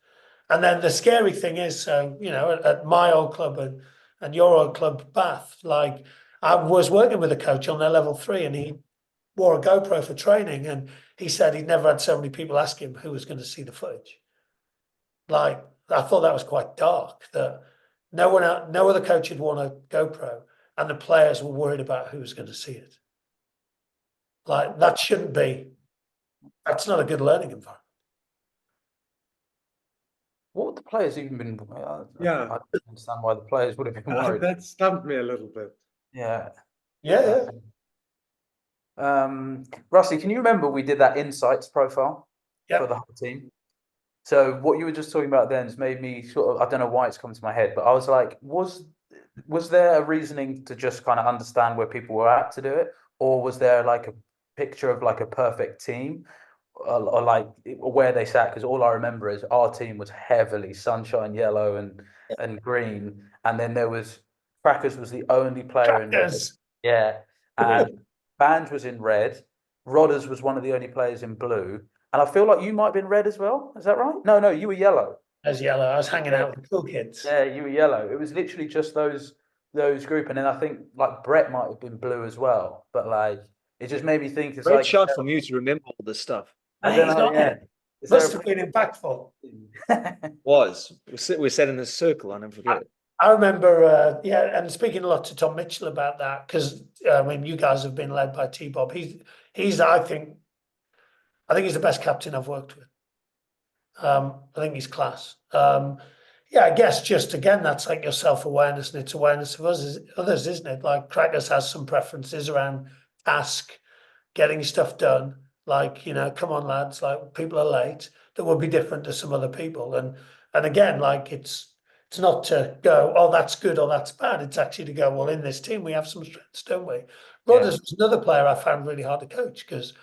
And then the scary thing is, so, you know, at my old club and your old club, Bath, like, I was working with a coach on their level 3, and he wore a GoPro for training, and he said he'd never had so many people ask him who was going to see the footage. Like, I thought that was quite dark, that no other coach had worn a GoPro, and the players were worried about who was going to see it. Like, that shouldn't be. That's not a good learning environment. What would the players even been? Yeah. I don't understand why the players would have been worried. That stumped me a little bit. Yeah. Yeah. Rusty, can you remember we did that insights profile Yeah. for the whole team? So what you were just talking about then has made me sort of, I don't know why it's come to my head, but I was like, was there a reasoning to just kind of understand where people were at to do it? Or was there like a picture of like a perfect team? Or like where they sat? Because all I remember is our team was heavily sunshine yellow and green, and then there was Crackers was the only player in red. Crackers. Yeah, and Banj was in red. Rodders was one of the only players in blue, and I feel like you might have been red as well. Is that right? No, you were yellow. I was yellow. I was hanging out with the cool kids. Yeah, you were yellow. It was literally just those group, and then I think like Brett might have been blue as well. But like, it just made me think it's Great like shot from you to remember all this stuff. I don't know. Yeah. Must have been impactful. We sat in this circle, I'll never forget it. I remember, and speaking a lot to Tom Mitchell about that, because I mean, you guys have been led by T-Bob. He's I think he's the best captain I've worked with. I think he's class. Yeah, I guess just again, that's like your self-awareness, and it's awareness of others, isn't it? Like Crackers has some preferences around task, getting stuff done. Like, you know, come on lads, like people are late, that would be different to some other people. And again, like it's not to go, oh, that's good or that's bad. It's actually to go, well, in this team we have some strengths, don't we? Rodders was another player I found really hard to coach, because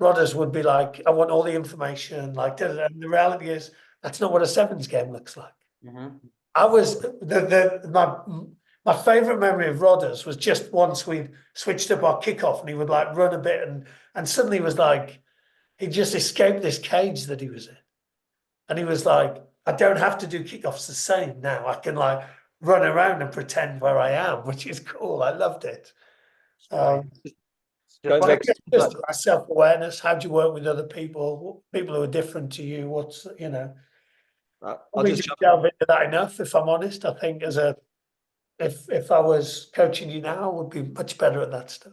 Rodders would be like, I want all the information, like, and the reality is that's not what a sevens game looks like. I was my favorite memory of Rodders was just once we'd switched up our kickoff, and he would like run a bit, and suddenly was like, he just escaped this cage that he was in. And he was like, I don't have to do kickoffs the same now. I can like run around and pretend where I am, which is cool. I loved it. Just self-awareness. How do you work with other people who are different to you? What's, you know, I'll just delve into that enough, if I'm honest. I think if I was coaching you now, I would be much better at that stuff.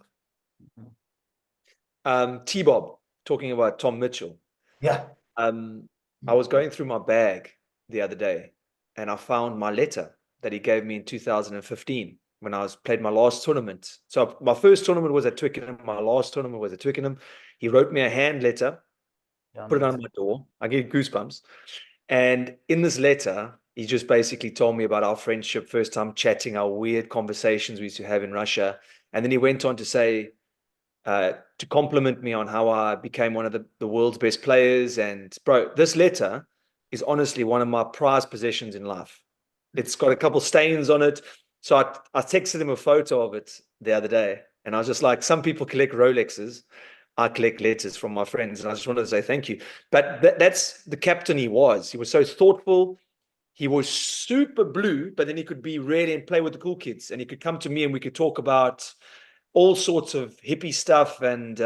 T-Bob, talking about Tom Mitchell. Yeah. I was going through my bag the other day, and I found my letter that he gave me in 2015 when I played my last tournament. So my first tournament was at Twickenham. My last tournament was at Twickenham. He wrote me a hand letter, put it on my door. I get goosebumps. And in this letter, he just basically told me about our friendship, first time chatting, our weird conversations we used to have in Russia. And then he went on to say, to compliment me on how I became one of the world's best players. And bro, this letter is honestly one of my prized possessions in life. It's got a couple stains on it. So I texted him a photo of it the other day, and I was just like, some people collect Rolexes. I collect letters from my friends, and I just wanted to say thank you. But that's the captain he was. He was so thoughtful. He was super blue, but then he could be ready and play with the cool kids. And he could come to me and we could talk about all sorts of hippie stuff and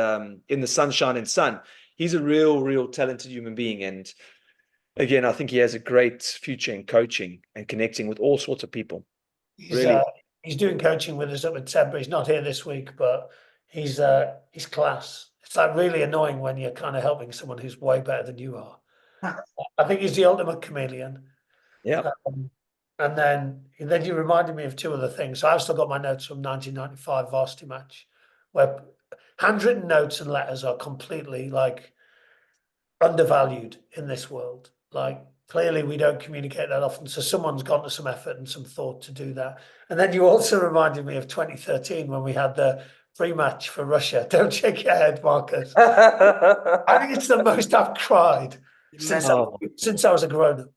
in the sunshine and sun. He's a real talented human being. And again, I think he has a great future in coaching and connecting with all sorts of people. He's doing coaching with us up at Ted, but he's not here this week, but he's class. It's like really annoying when you're kind of helping someone who's way better than you are. I think he's the ultimate chameleon. Yeah. And then you reminded me of two other things. So I've still got my notes from 1995 varsity match, where handwritten notes and letters are completely like undervalued in this world. Like clearly we don't communicate that often. So someone's gone to some effort and some thought to do that. And then you also reminded me of 2013 when we had the free match for Russia. Don't shake your head, Marcus. I think it's the most I've cried since I was a grown up.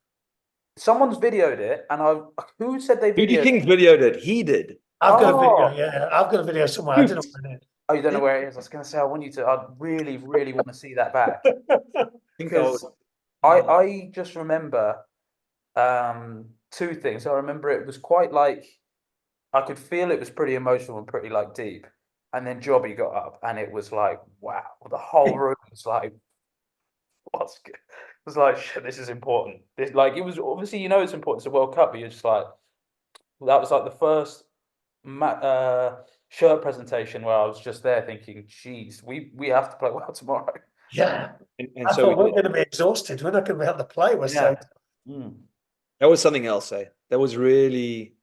Someone's videoed it, and who said they Who do you videoed think it? videoed it? He did. I've got a Oh. video, yeah. I've got a video somewhere. I don't know where it Oh, you don't know where it is? I was going to say, I really, really want to see that back. is. Because I just remember two things. I remember it was quite like, I could feel it was pretty emotional and pretty like deep. And then Jobby got up and it was like, wow, the whole room was like, what's good? It was like, shit, this is important. This, like, it was obviously, you know, it's important. It's a World Cup, but you're just like, that was like the first shirt presentation where I was just there thinking, geez, we have to play well tomorrow. Yeah. And I so thought we're going to be exhausted. We're not going to be able to play. We're so that was something else, eh? That was really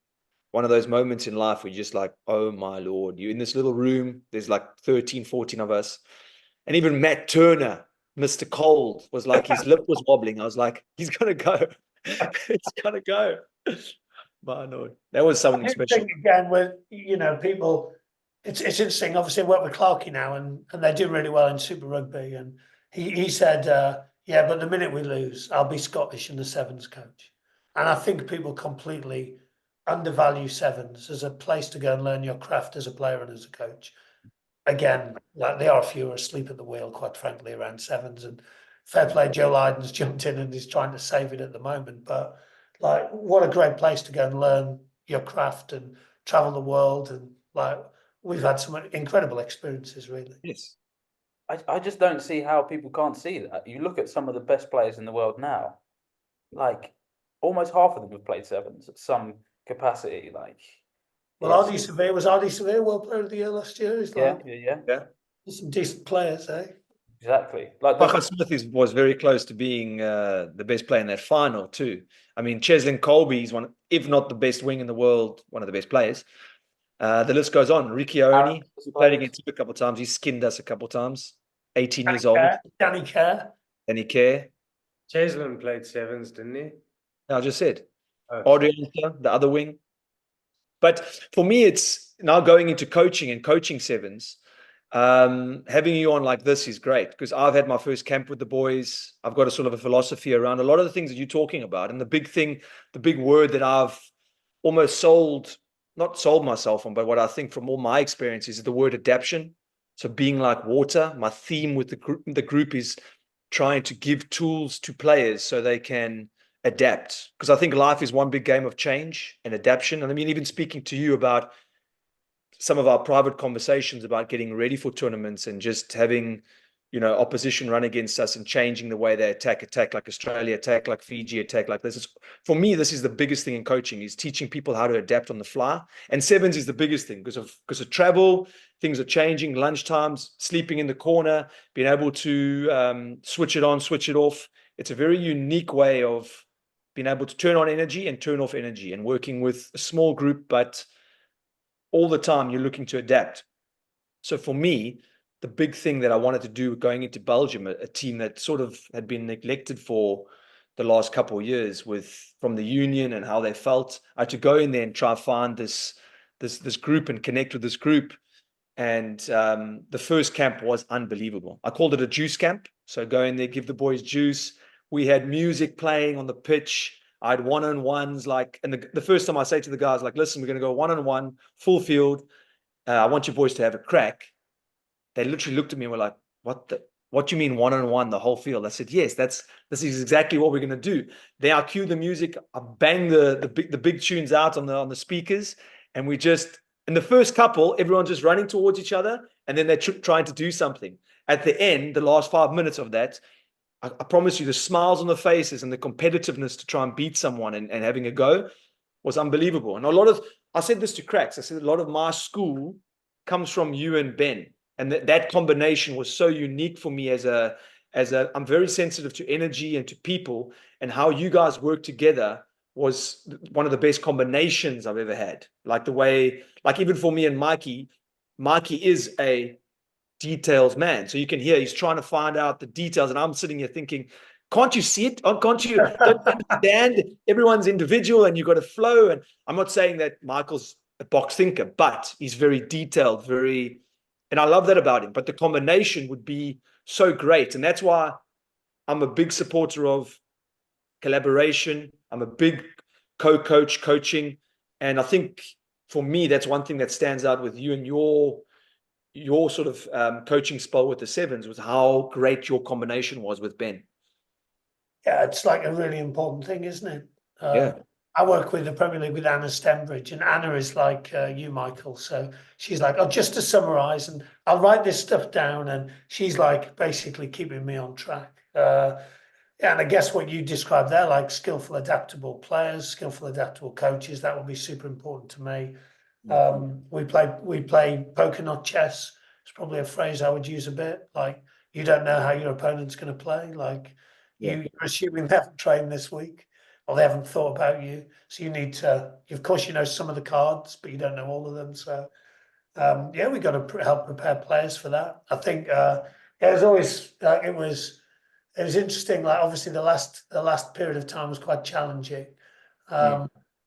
one of those moments in life where you're just like, oh my Lord, you're in this little room. There's like 13, 14 of us. And even Matt Turner, Mr. Cold, was like, his lip was wobbling. I was like, he's going to go. It's going to go. My Lord. That was something special. Again, with, you know, people, it's interesting. Obviously, I work with Clarkey now and they do really well in Super Rugby. And he said, yeah, but the minute we lose, I'll be Scottish and the sevens coach. And I think people completely undervalue sevens as a place to go and learn your craft as a player and as a coach. Again, like there are few asleep at the wheel, quite frankly, around sevens. And fair play, Joe Lyden's jumped in and he's trying to save it at the moment. But like, what a great place to go and learn your craft and travel the world. And like, we've had some incredible experiences, really. Yes. I just don't see how people can't see that. You look at some of the best players in the world now, like almost half of them have played sevens at some capacity. Like, well, Ardy Severe World Player of the Year last year. He's like, yeah. There's some decent players, eh? Exactly. Like Bacher Smith was very close to being the best player in that final too. I mean, Cheslin Colby is one, if not the best wing in the world, one of the best players. The list goes on. Ricky Oni played against him a couple of times. He skinned us a couple of times. 18 years old. Danny Kerr. Danny Kerr. Cheslin played sevens, didn't he? I just said. Oh. Adrian, the other wing. But for me, it's now going into coaching and coaching sevens. Having you on like this is great because I've had my first camp with the boys. I've got a sort of a philosophy around a lot of the things that you're talking about. And the big thing, the big word that I've almost not sold myself on, but what I think from all my experiences is the word adaptation. So being like water, my theme with the group is trying to give tools to players so they can adapt. Because I think life is one big game of change and adaptation. And I mean, even speaking to you about some of our private conversations about getting ready for tournaments and just having, you know, opposition run against us and changing the way they attack like Australia, attack like Fiji, attack like this. For me, this is the biggest thing in coaching is teaching people how to adapt on the fly. And sevens is the biggest thing because of travel, things are changing, lunchtimes, sleeping in the corner, being able to switch it on, switch it off. It's a very unique way of being able to turn on energy and turn off energy and working with a small group, but all the time you're looking to adapt. So for me, the big thing that I wanted to do going into Belgium, a team that sort of had been neglected for the last couple of years from the union and how they felt, I had to go in there and try and find this group and connect with this group. And the first camp was unbelievable. I called it a juice camp. So go in there, give the boys juice. We had music playing on the pitch. I had one-on-ones, and the first time I say to the guys, like, listen, we're going to go one-on-one, full field. I want you boys to have a crack. They literally looked at me and were like, what do you mean one-on-one, the whole field? I said, yes, this is exactly what we're going to do. Then I cue the music, I bang the big tunes out on the speakers, and we just, in the first couple, everyone's just running towards each other, and then they're trying to do something. At the end, the last 5 minutes of that, I promise you, the smiles on the faces and the competitiveness to try and beat someone and having a go was unbelievable. And I said this to Cracks, I said a lot of my school comes from you and Ben. And that combination was so unique for me I'm very sensitive to energy and to people, and how you guys work together was one of the best combinations I've ever had. Like the way, like even for me and Mikey is a details man. So you can hear he's trying to find out the details. And I'm sitting here thinking, can't you see it? Can't you don't you understand? Everyone's individual and you've got to flow. And I'm not saying that Michael's a box thinker, but he's very detailed, and I love that about him. But the combination would be so great. And that's why I'm a big supporter of collaboration. I'm a big co-coach coaching. And I think for me, that's one thing that stands out with you and your sort of coaching spell with the Sevens was how great your combination was with Ben. Yeah, it's like a really important thing, isn't it? Yeah. I work with the Premier League with Anna Stembridge, and Anna is like you, Michael. So she's like, oh, just to summarize, and I'll write this stuff down, and she's like basically keeping me on track. Yeah, and I guess what you described there, like skillful, adaptable players, skillful, adaptable coaches, that would be super important to me. We play poker, not chess. It's probably a phrase I would use a bit. Like, you don't know how your opponent's going to play. Like, you're assuming they haven't trained this week or they haven't thought about you. So you need to, of course, you know some of the cards, but you don't know all of them. So, yeah, we got to help prepare players for that. I think, yeah, it was always, it was interesting. Like, obviously the last period of time was quite challenging.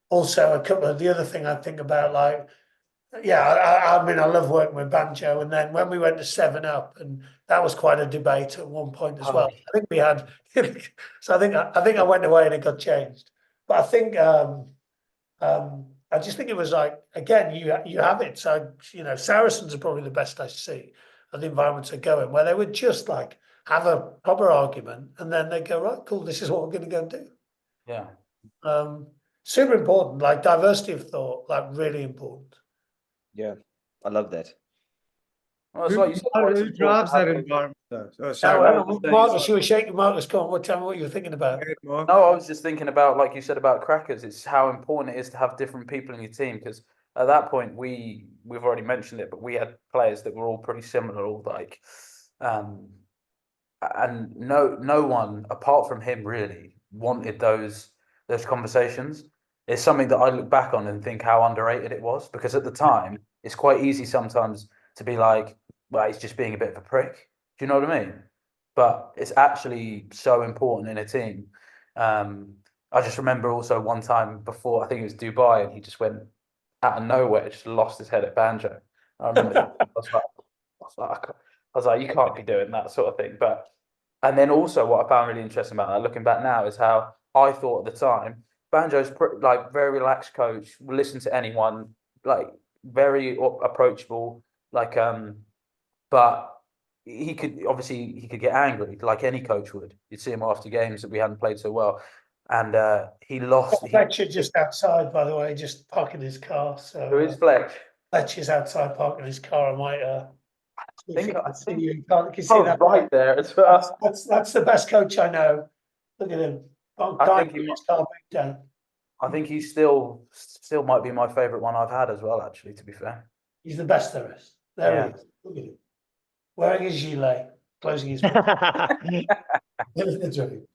Also, a couple of the other thing I think about, like, yeah, I mean, I love working with Banjo, and then when we went to 7 Up, and that was quite a debate at one point as well. I think we had, so I think I went away and it got changed. But I think I just think it was like, again, you have it. So, you know, Saracens are probably the best I see of the environments are going, where they would just like have a proper argument, and then they go, right, cool, this is what we're going to go and do. Yeah. Super important, like diversity of thought, like really important. Yeah, I love that. Well, it's like you said, it's Who important drives to have that a- environment though? Oh, Now, sorry, Marcus, you were shaking. Marcus, come on, tell me what you were thinking about. Mark. No, I was just thinking about, like you said about crackers, it's how important it is to have different people in your team, because at that point we've already mentioned it, but we had players that were all pretty similar, all like and no one apart from him really wanted those conversations. It's something that I look back on and think how underrated it was, because at the time it's quite easy sometimes to be like, well, he's just being a bit of a prick. Do you know what I mean? But it's actually so important in a team. I just remember also one time before, I think it was Dubai, and he just went out of nowhere, just lost his head at Banjo. I remember I was like, you can't be doing that sort of thing. But and then also what I found really interesting about that, looking back now, is how I thought at the time, Banjo's like very relaxed coach, will listen to anyone, like very approachable, like but he could get angry like any coach would. You'd see him after games that we hadn't played so well, and he lost. Fletcher just outside, by the way, just parking his car. So Who is Fletch? Fletcher's outside parking his car. I might I think you can see that right there. It's for us. That's the best coach I know. Look at him. I think he his car back down. I think he still might be my favourite one I've had as well, actually, to be fair. He's the best there is. There Yeah. he is. Look at him. Wearing his gilet, closing his Living the dream.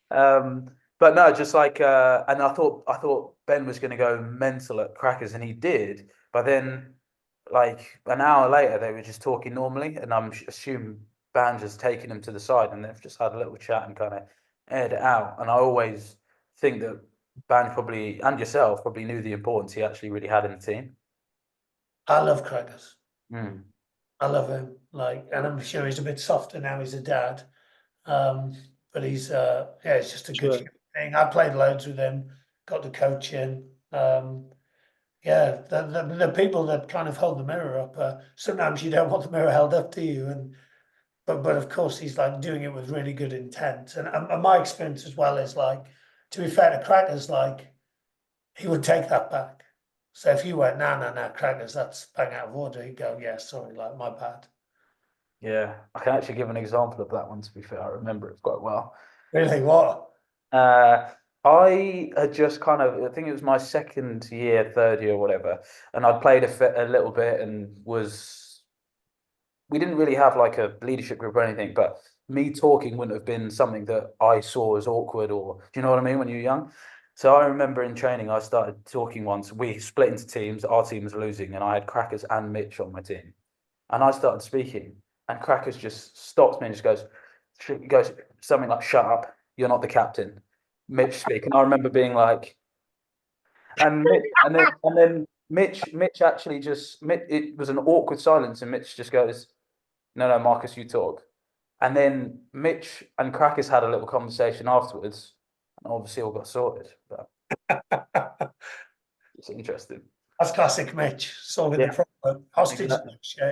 But no, just like and I thought Ben was going to go mental at crackers, and he did. But then, like an hour later, they were just talking normally, and I'm assuming Banjo's taken him to the side, and they've just had a little chat and kind of aired it out. And I always think that Banjo probably, and yourself, probably knew the importance he actually really had in the team. I love Crackers. Mm. I love him. Like, and I'm sure he's a bit softer now. He's a dad, but he's yeah, it's just a good human thing. I played loads with him. Got to coach him. Yeah, the people that kind of hold the mirror up. Sometimes you don't want the mirror held up to you, and but of course he's like doing it with really good intent. And my experience as well is like, to be fair to Crackers, like he would take that back. So if you went, no, Crackers, that's bang out of order, he'd go, yeah, sorry, like my bad. Yeah, I can actually give an example of that one, to be fair. I remember it quite well. Really, what? I had just kind of, I think it was my second year, third year, whatever, and I'd played a little bit and we didn't really have like a leadership group or anything, but me talking wouldn't have been something that I saw as awkward, or do you know what I mean, when you're young? So I remember in training, I started talking once. We split into teams. Our team was losing, and I had Crackers and Mitch on my team. And I started speaking, and Crackers just stopped me and just goes, He goes something like, "Shut up, you're not the captain." Mitch speak, and I remember being like, and then Mitch actually just it was an awkward silence, and Mitch just goes, "No, Marcus, you talk." And then Mitch and Crackers had a little conversation afterwards, and obviously all got sorted. But it's interesting. That's classic Mitch, solving the Yeah. problem. Hostage Exactly. Mitch, yeah.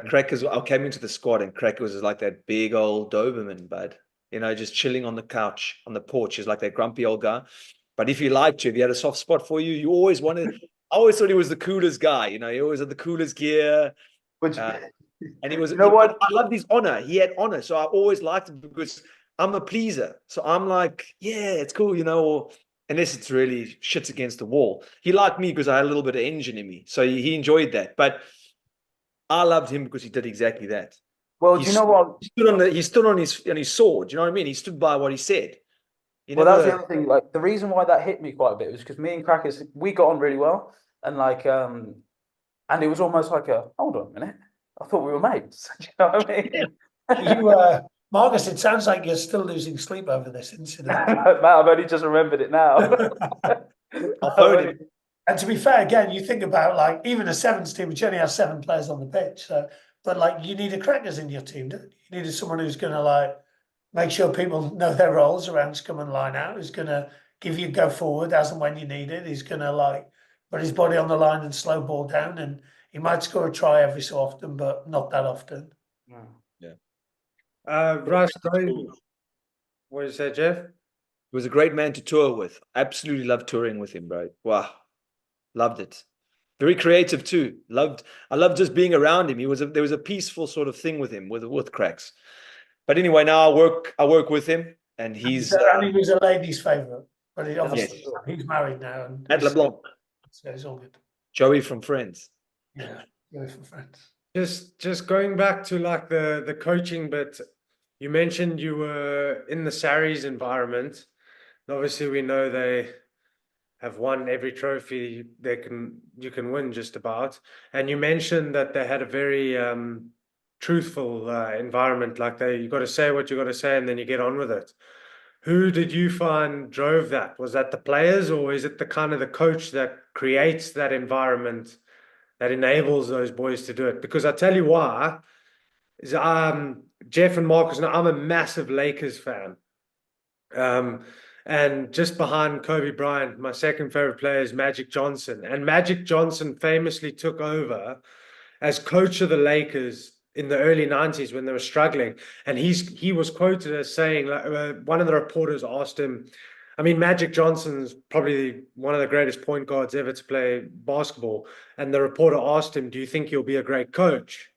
Crackers, I came into the squad and Crackers was like that big old Doberman, bud. You know, just chilling on the couch, on the porch. He's like that grumpy old guy. But if he liked you, if he had a soft spot for you, you always wanted. I always thought he was the coolest guy. You know, he always had the coolest gear. Which, And he was, you know what? I loved his honor. He had honor. So I always liked him because I'm a pleaser. So I'm like, yeah, it's cool, you know, or unless it's really shits against the wall. He liked me because I had a little bit of engine in me. So he enjoyed that. But I loved him because he did exactly that. Well, He do you know what? he stood on his sword. You know what I mean? He stood by what he said. He Well, that's the never other thing. Like the reason why that hit me quite a bit was because me and Crackers we got on really well, and and it was almost like a hold on a minute. I thought we were mates. Do you know what I mean? You, Marcus, it sounds like you're still losing sleep over this incident. Matt, I've only just remembered it now. I'll phone him. And to be fair, again, you think about like even a sevens team, which only has 7 players on the pitch. So, but like you need a Crackers in your team, don't you? You needed someone who's going to like make sure people know their roles around scrum and line out, who's going to give you go forward as and when you need it. He's going to like put his body on the line and slow ball down. And he might score a try every so often, but not that often. Russ, what did you say, Jeff? He was a great man to tour with. Absolutely loved touring with him, bro. Wow. Loved it. Very creative too. I loved just being around him. There was a peaceful sort of thing with him, with Cracks. But anyway, now I work with him and he's And he was a lady's favourite, but he obviously Yes. he's married now. And at LeBlanc, so it's all good. Joey from Friends. Yeah, go for friends. Just going back to like the coaching bit, you mentioned you were in the Sarries environment. Obviously, we know they have won every trophy you can win just about. And you mentioned that they had a very truthful environment. Like you got to say what you got to say, and then you get on with it. Who did you find drove that? Was that the players, or is it the kind of the coach that creates that environment that enables those boys to do it? Because I tell you why, is Jeff and Marcus. Now I'm a massive Lakers fan. And just behind Kobe Bryant, my second favorite player is Magic Johnson. And Magic Johnson famously took over as coach of the Lakers in the early 90s when they were struggling. And he was quoted as saying, one of the reporters asked him, I mean, Magic Johnson's probably one of the greatest point guards ever to play basketball. And the reporter asked him, do you think you'll be a great coach?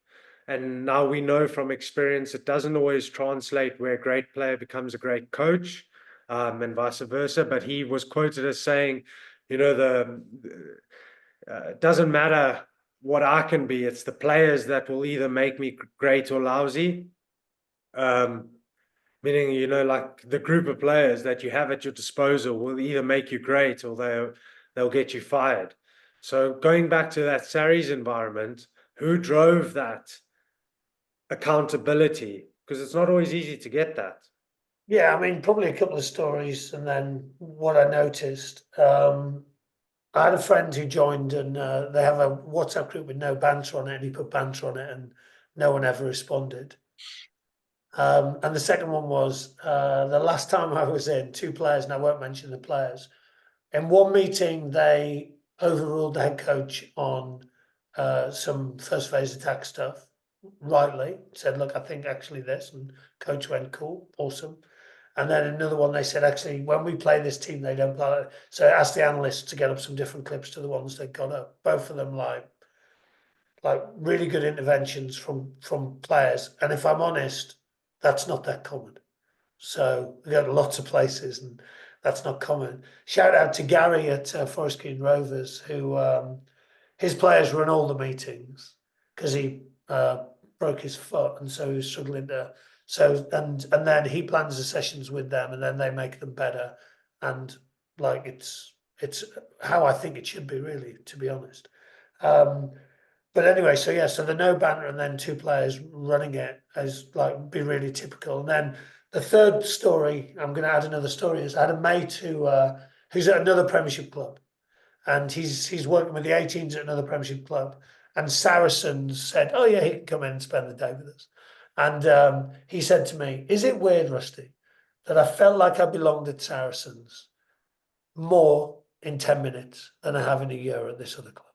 And now we know from experience, it doesn't always translate where a great player becomes a great coach. And vice versa. But he was quoted as saying, you know, it doesn't matter what I can be, it's the players that will either make me great or lousy. Meaning, you know, like the group of players that you have at your disposal will either make you great or they'll get you fired. So going back to that Sarries environment, who drove that accountability? Because it's not always easy to get that. Yeah, I mean, probably a couple of stories, and then what I noticed. I had a friend who joined, and they have a WhatsApp group with no banter on it, and he put banter on it, and no one ever responded. And the second one was the last time I was in, 2 players, and I won't mention the players. In one meeting, they overruled the head coach on some first phase attack stuff. Rightly said, look, I think actually this, and coach went, cool, awesome. And then another one, they said, actually, when we play this team, they don't play. So I asked the analysts to get up some different clips to the ones they got up. Both of them like really good interventions from players. And if I'm honest, that's not that common. So we got lots of places, and that's not common. Shout out to Gary at Forest Green Rovers, who his players run all the meetings because he broke his foot, and so he was struggling to. So and then he plans the sessions with them, and then they make them better. And like it's how I think it should be, really, to be honest. But anyway, so yeah, so the no banter and then two players running it as like be really typical. And then the third story, I'm going to add another story. Is I had a mate who's at another Premiership club, and he's working with the 18s at another Premiership club. And Saracens said, "Oh yeah, he can come in and spend the day with us." And he said to me, "Is it weird, Rusty, that I felt like I belonged at Saracens more in 10 minutes than I have in a year at this other club?"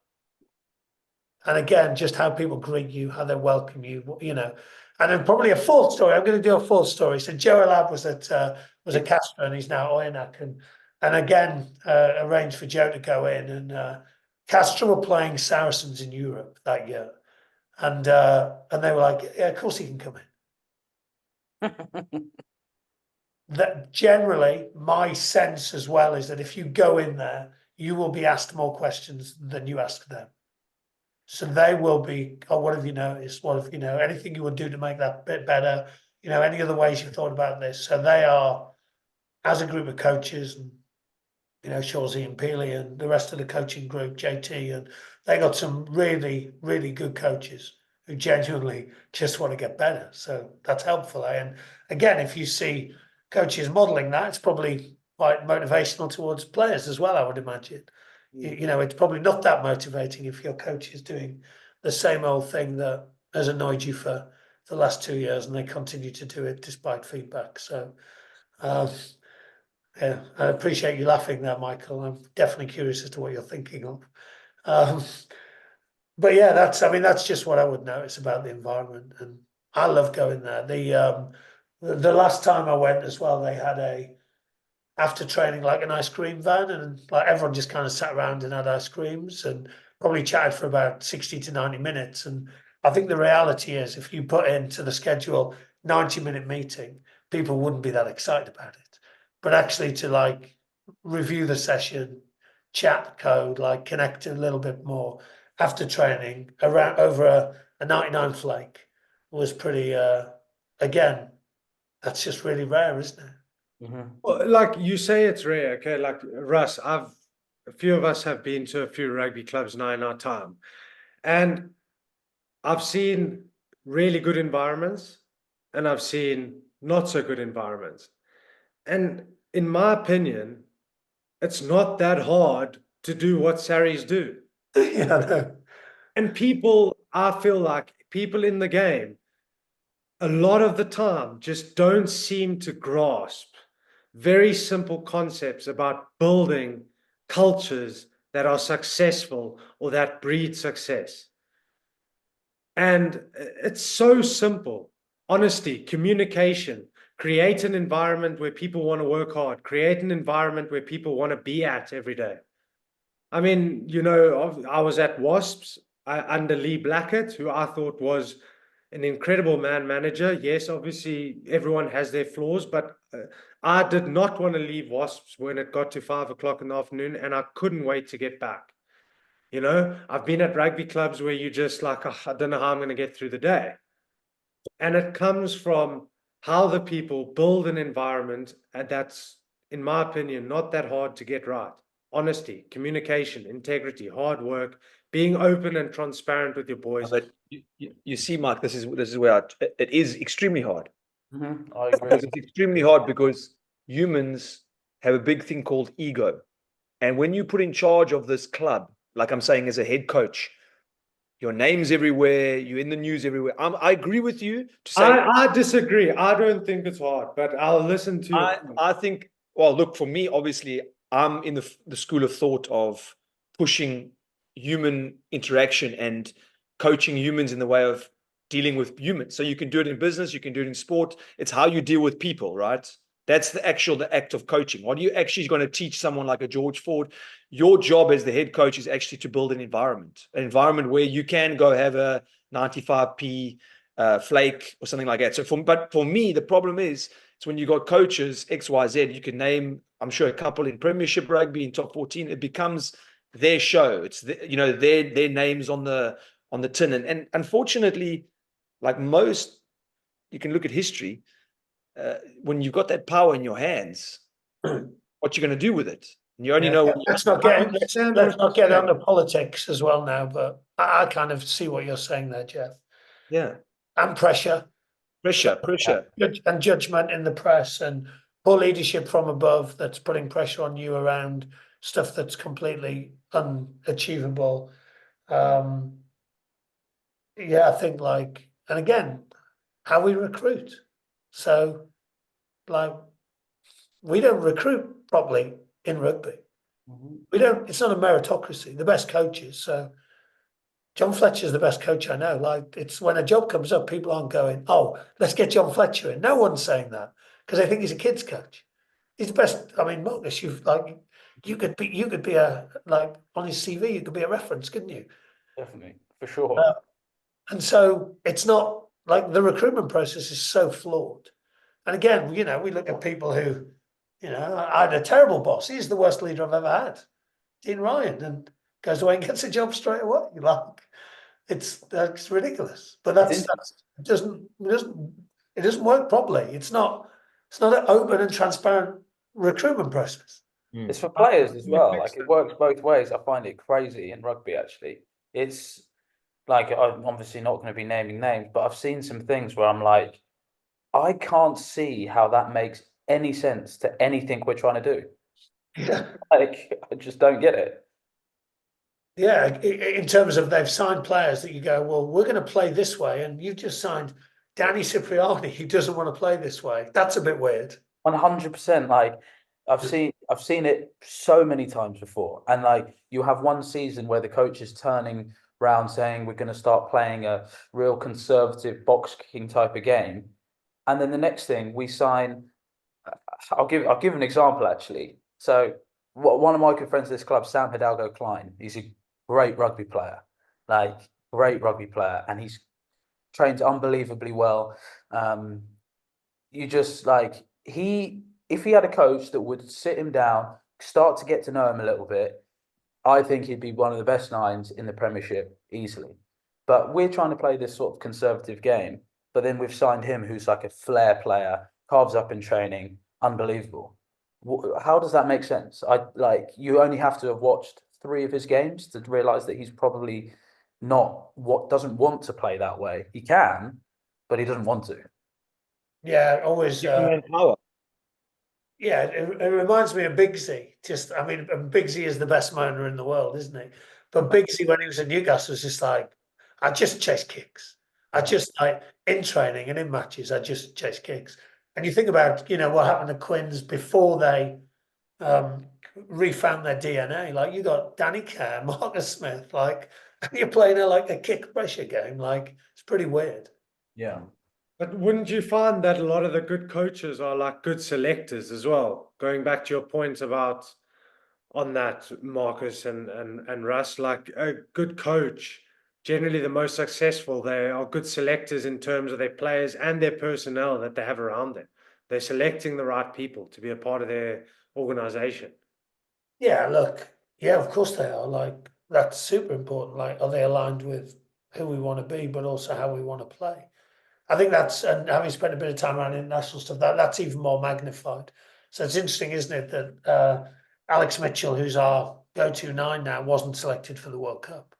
And again, just how people greet you, how they welcome you, you know. And then probably a fourth story. I'm going to do a fourth story. So Joe Lab was at Casper, and he's now Oyonnax, and again arranged for Joe to go in. And Casper were playing Saracens in Europe that year, and they were like, "Yeah, of course he can come in." That generally, my sense as well is that if you go in there, you will be asked more questions than you ask them. So they will be, "Oh, what have you noticed? What have you know? Anything you would do to make that bit better? You know, any other ways you've thought about this?" So they are, as a group of coaches, and you know, Shawsey and Peely and the rest of the coaching group, JT, and they got some really, really good coaches who genuinely just want to get better. So that's helpful. And again, if you see coaches modeling that, it's probably quite motivational towards players as well, I would imagine. You know, it's probably not that motivating if your coach is doing the same old thing that has annoyed you for the last 2 years and they continue to do it despite feedback. So, yeah, I appreciate you laughing there, Michael. I'm definitely curious as to what you're thinking of. But yeah, that's just what I would notice about the environment, and I love going there. The last time I went as well, they had after training like an ice cream van, and like everyone just kind of sat around and had ice creams and probably chatted for about 60 to 90 minutes. And I think the reality is if you put into the schedule 90-minute meeting, people wouldn't be that excited about it. But actually to like review the session, chat code, like connect a little bit more after training around over a 99 flake was pretty again, that's just really rare, isn't it? Well, like you say, it's rare. Okay, like Russ, a few of us have been to a few rugby clubs now in our time, and I've seen really good environments, and I've seen not so good environments. And in my opinion, it's not that hard to do what Saris do. Yeah, no. And people, I feel like people in the game, a lot of the time, just don't seem to grasp very simple concepts about building cultures that are successful or that breed success. And it's so simple. Honesty, communication, create an environment where people want to work hard, create an environment where people want to be at every day. I mean, you know, I was at Wasps under Lee Blackett, who I thought was an incredible man manager. Yes, obviously everyone has their flaws, but I did not want to leave Wasps when it got to 5 o'clock in the afternoon, and I couldn't wait to get back. You know, I've been at rugby clubs where you just like, oh, I don't know how I'm going to get through the day. And it comes from how the people build an environment, and that's, in my opinion, not that hard to get right. Honesty, communication, integrity, hard work, being open and transparent with your boys. But you see, Mark, this is where it is extremely hard. I agree. Because it's extremely hard because humans have a big thing called ego. And when you put in charge of this club, like I'm saying, as a head coach, your name's everywhere, you're in the news everywhere. I agree with you to say I disagree. I don't think it's hard, but I'll listen to you. I think, well, look, for me, obviously, I'm in the school of thought of pushing human interaction and coaching humans in the way of dealing with humans. So you can do it in business, you can do it in sport. It's how you deal with people, right? That's the act of coaching. What are you actually going to teach someone like a George Ford? Your job as the head coach is actually to build an environment where you can go have a 95p flake or something like that. But for me, the problem is it's when you got coaches XYZ. You can name, I'm sure, a couple in Premiership rugby in top 14. It becomes their show. It's their names on the tin. And unfortunately, like most, you can look at history. When you've got that power in your hands, what you're going to do with it? And you only Yeah. know when you Let's not I get understand let's what not you're get saying. on the politics as well now, but I kind of see what you're saying there, Jeff. yeah, And pressure pressure. and judgment in the press and poor leadership from above that's putting pressure on you around stuff that's completely unachievable. Yeah, I think like, and again, how we recruit. So, like, we don't recruit properly in rugby. We don't. It's not a meritocracy. The best coaches. So, John Fletcher's the best coach I know. Like, it's when a job comes up, people aren't going, "Oh, let's get John Fletcher in." No one's saying that because they think he's a kids coach. He's the best. I mean, Marcus, you could be a like on his CV, you could be a reference, couldn't you? Definitely, for sure. And so it's not like the recruitment process is so flawed. And again, we look at people who, I had a terrible boss. He's the worst leader I've ever had, Dean Ryan, and goes away and gets a job straight away. Like that's ridiculous. But it doesn't work properly. It's not an open and transparent recruitment process. It's for players as well. Like it works both ways. I find it crazy in rugby. Actually, it's like I'm obviously not going to be naming names, but I've seen some things where I'm like, I can't see how that makes any sense to anything we're trying to do. Yeah. Like I just don't get it. Yeah, in terms of they've signed players that you go, well, we're going to play this way, and you've just signed Danny Cipriani, who doesn't want to play this way. That's a bit weird. 100%. Like I've seen it so many times before, and like you have one season where the coach is turning around saying we're going to start playing a real conservative box kicking type of game, and then the next thing we sign. I'll give an example actually. So one of my good friends at this club, Sam Hidalgo Klein, he's a great rugby player, like great rugby player, and he's trained unbelievably well. You just like if he had a coach that would sit him down, start to get to know him a little bit, I think he'd be one of the best nines in the Premiership easily. But we're trying to play this sort of conservative game, but then we've signed him, who's like a flair player, carves up in training, unbelievable. How does that make sense? You only have to have watched 3 of his games to realize that he's probably not doesn't want to play that way. He can, but he doesn't want to. Yeah, always. Power. Yeah, it reminds me of Bigsy. Bigsy is the best moaner in the world, isn't he? But Bigsy, when he was in Newcastle, was just like, I just chase kicks. I just like in training and in matches, I just chase kicks. And you think about, what happened to Quins before they refound their DNA. Like you got Danny Kerr, Marcus Smith, like you're playing a kick pressure game. Like it's pretty weird. Yeah. But wouldn't you find that a lot of the good coaches are like good selectors as well? Going back to your point about on that, Marcus and Russ, like a good coach, generally the most successful, they are good selectors in terms of their players and their personnel that they have around them. They're selecting the right people to be a part of their organization. Yeah, look, yeah, of course they are. Like that's super important. Like, are they aligned with who we want to be, but also how we want to play? I think and having spent a bit of time around international stuff, that's even more magnified. So it's interesting, isn't it, that Alex Mitchell, who's our go-to 9 now, wasn't selected for the World Cup,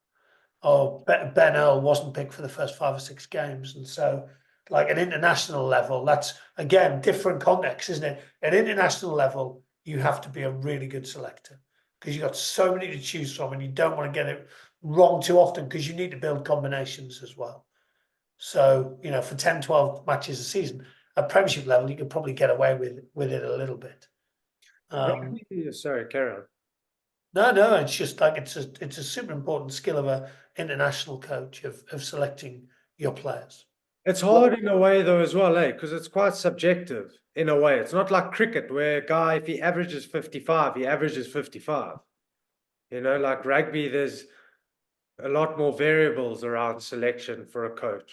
or Ben Earl wasn't picked for the first 5 or 6 games, and so like an international level, that's again different context, isn't it? At international level, you have to be a really good selector because you've got so many to choose from, and you don't want to get it wrong too often because you need to build combinations as well. So, for 10, 12 matches a season, at Premiership level, you could probably get away with it a little bit. Sorry, carry on. No, it's just like it's a super important skill of a international coach of selecting your players. It's hard in a way though as well, eh? Because it's quite subjective in a way. It's not like cricket where a guy, if he averages 55, he averages 55. Like rugby, there's a lot more variables around selection for a coach.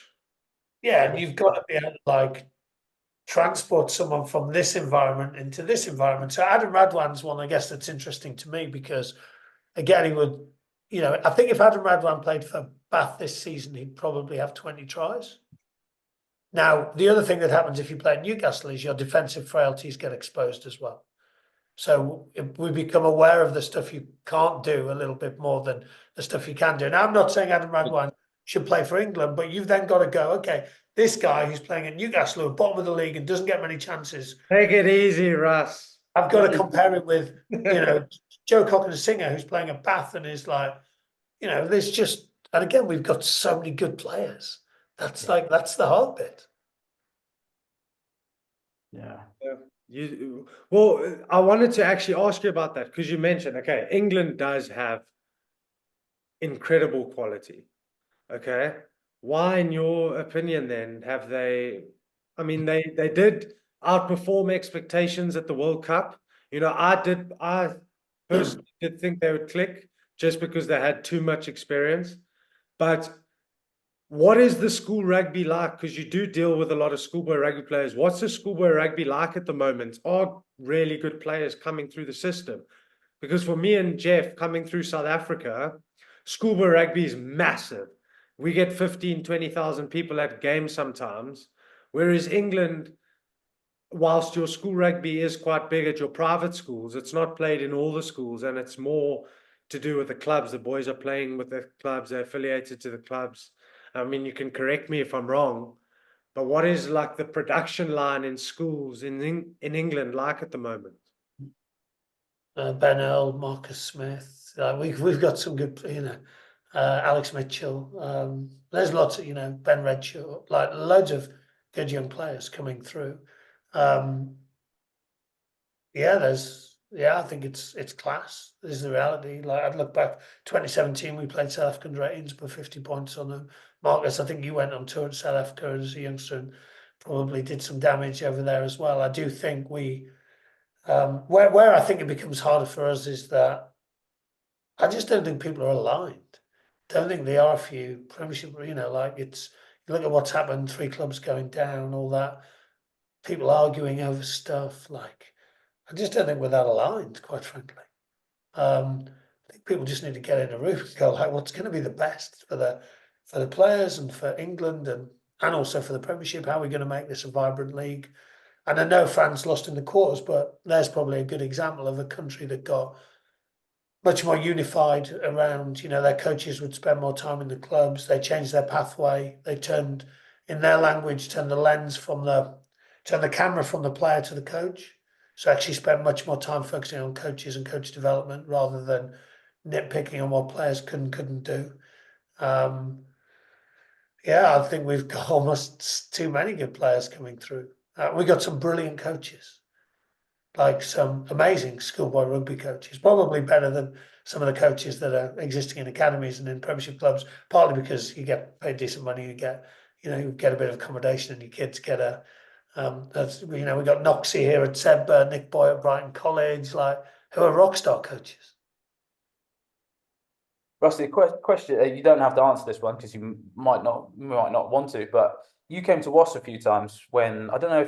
Yeah, and you've got to be able to like transport someone from this environment into this environment. So Adam Radwan's one, I guess, that's interesting to me because again, he would, I think if Adam Radwan played for Bath this season, he'd probably have 20 tries. Now, the other thing that happens if you play at Newcastle is your defensive frailties get exposed as well. So we become aware of the stuff you can't do a little bit more than the stuff you can do. Now, I'm not saying Adam Radwan should play for England, but you've then got to go, okay, this guy who's playing at Newcastle, at bottom of the league and doesn't get many chances, Take it easy, Russ. I've got to compare it with, Joe Cocker-Singer, who's playing at Bath and is like, there's just, and again, we've got so many good players. That's that's the hard bit. Yeah. Well, I wanted to actually ask you about that because you mentioned, okay, England does have incredible quality. Okay. Why, in your opinion, then have they? I mean, they did outperform expectations at the World Cup. I personally did think they would click just because they had too much experience. But what is the school rugby like? Because you do deal with a lot of schoolboy rugby players. What's the schoolboy rugby like at the moment? Are really good players coming through the system? Because for me and Jeff coming through South Africa, schoolboy rugby is massive. We get 15, 20,000 people at games sometimes. Whereas England, whilst your school rugby is quite big at your private schools, it's not played in all the schools, and it's more to do with the clubs. The boys are playing with the clubs, they're affiliated to the clubs. I mean, you can correct me if I'm wrong, but what is like the production line in schools in England like at the moment? Ben Earl, Marcus Smith. We've got some good, Alex Mitchell. There's lots of, Ben Redshaw, like loads of good young players coming through. I think it's class. This is the reality. Like I'd look back, 2017, we played South African Ratings, put 50 points on them. Marcus, I think you went on tour to South Africa as a youngster and probably did some damage over there as well. I do think where I think it becomes harder for us is that I just don't think people are aligned. Don't think the RFU Premiership, you look at what's happened, 3 clubs going down, all that, people arguing over stuff. Like, I just don't think we're that aligned, quite frankly. I think people just need to get in a room and go, like, what's going to be the best for the players and for England and also for the Premiership? How are we going to make this a vibrant league? And I know France lost in the quarters, but there's probably a good example of a country that got much more unified around, their coaches would spend more time in the clubs. They changed their pathway. They turned, in their language, turned the camera from the player to the coach. So actually spend much more time focusing on coaches and coach development rather than nitpicking on what players couldn't do. I think we've got almost too many good players coming through. We got some brilliant coaches, like some amazing schoolboy rugby coaches, probably better than some of the coaches that are existing in academies and in Premiership clubs, partly because you get paid decent money, you get a bit of accommodation and your kids get we got Noxie here at Sedbergh, Nick Boy at Brighton College, who are rock star coaches. Rusty, question. You don't have to answer this one because you might not want to, but you came to Wasps a few times when I don't know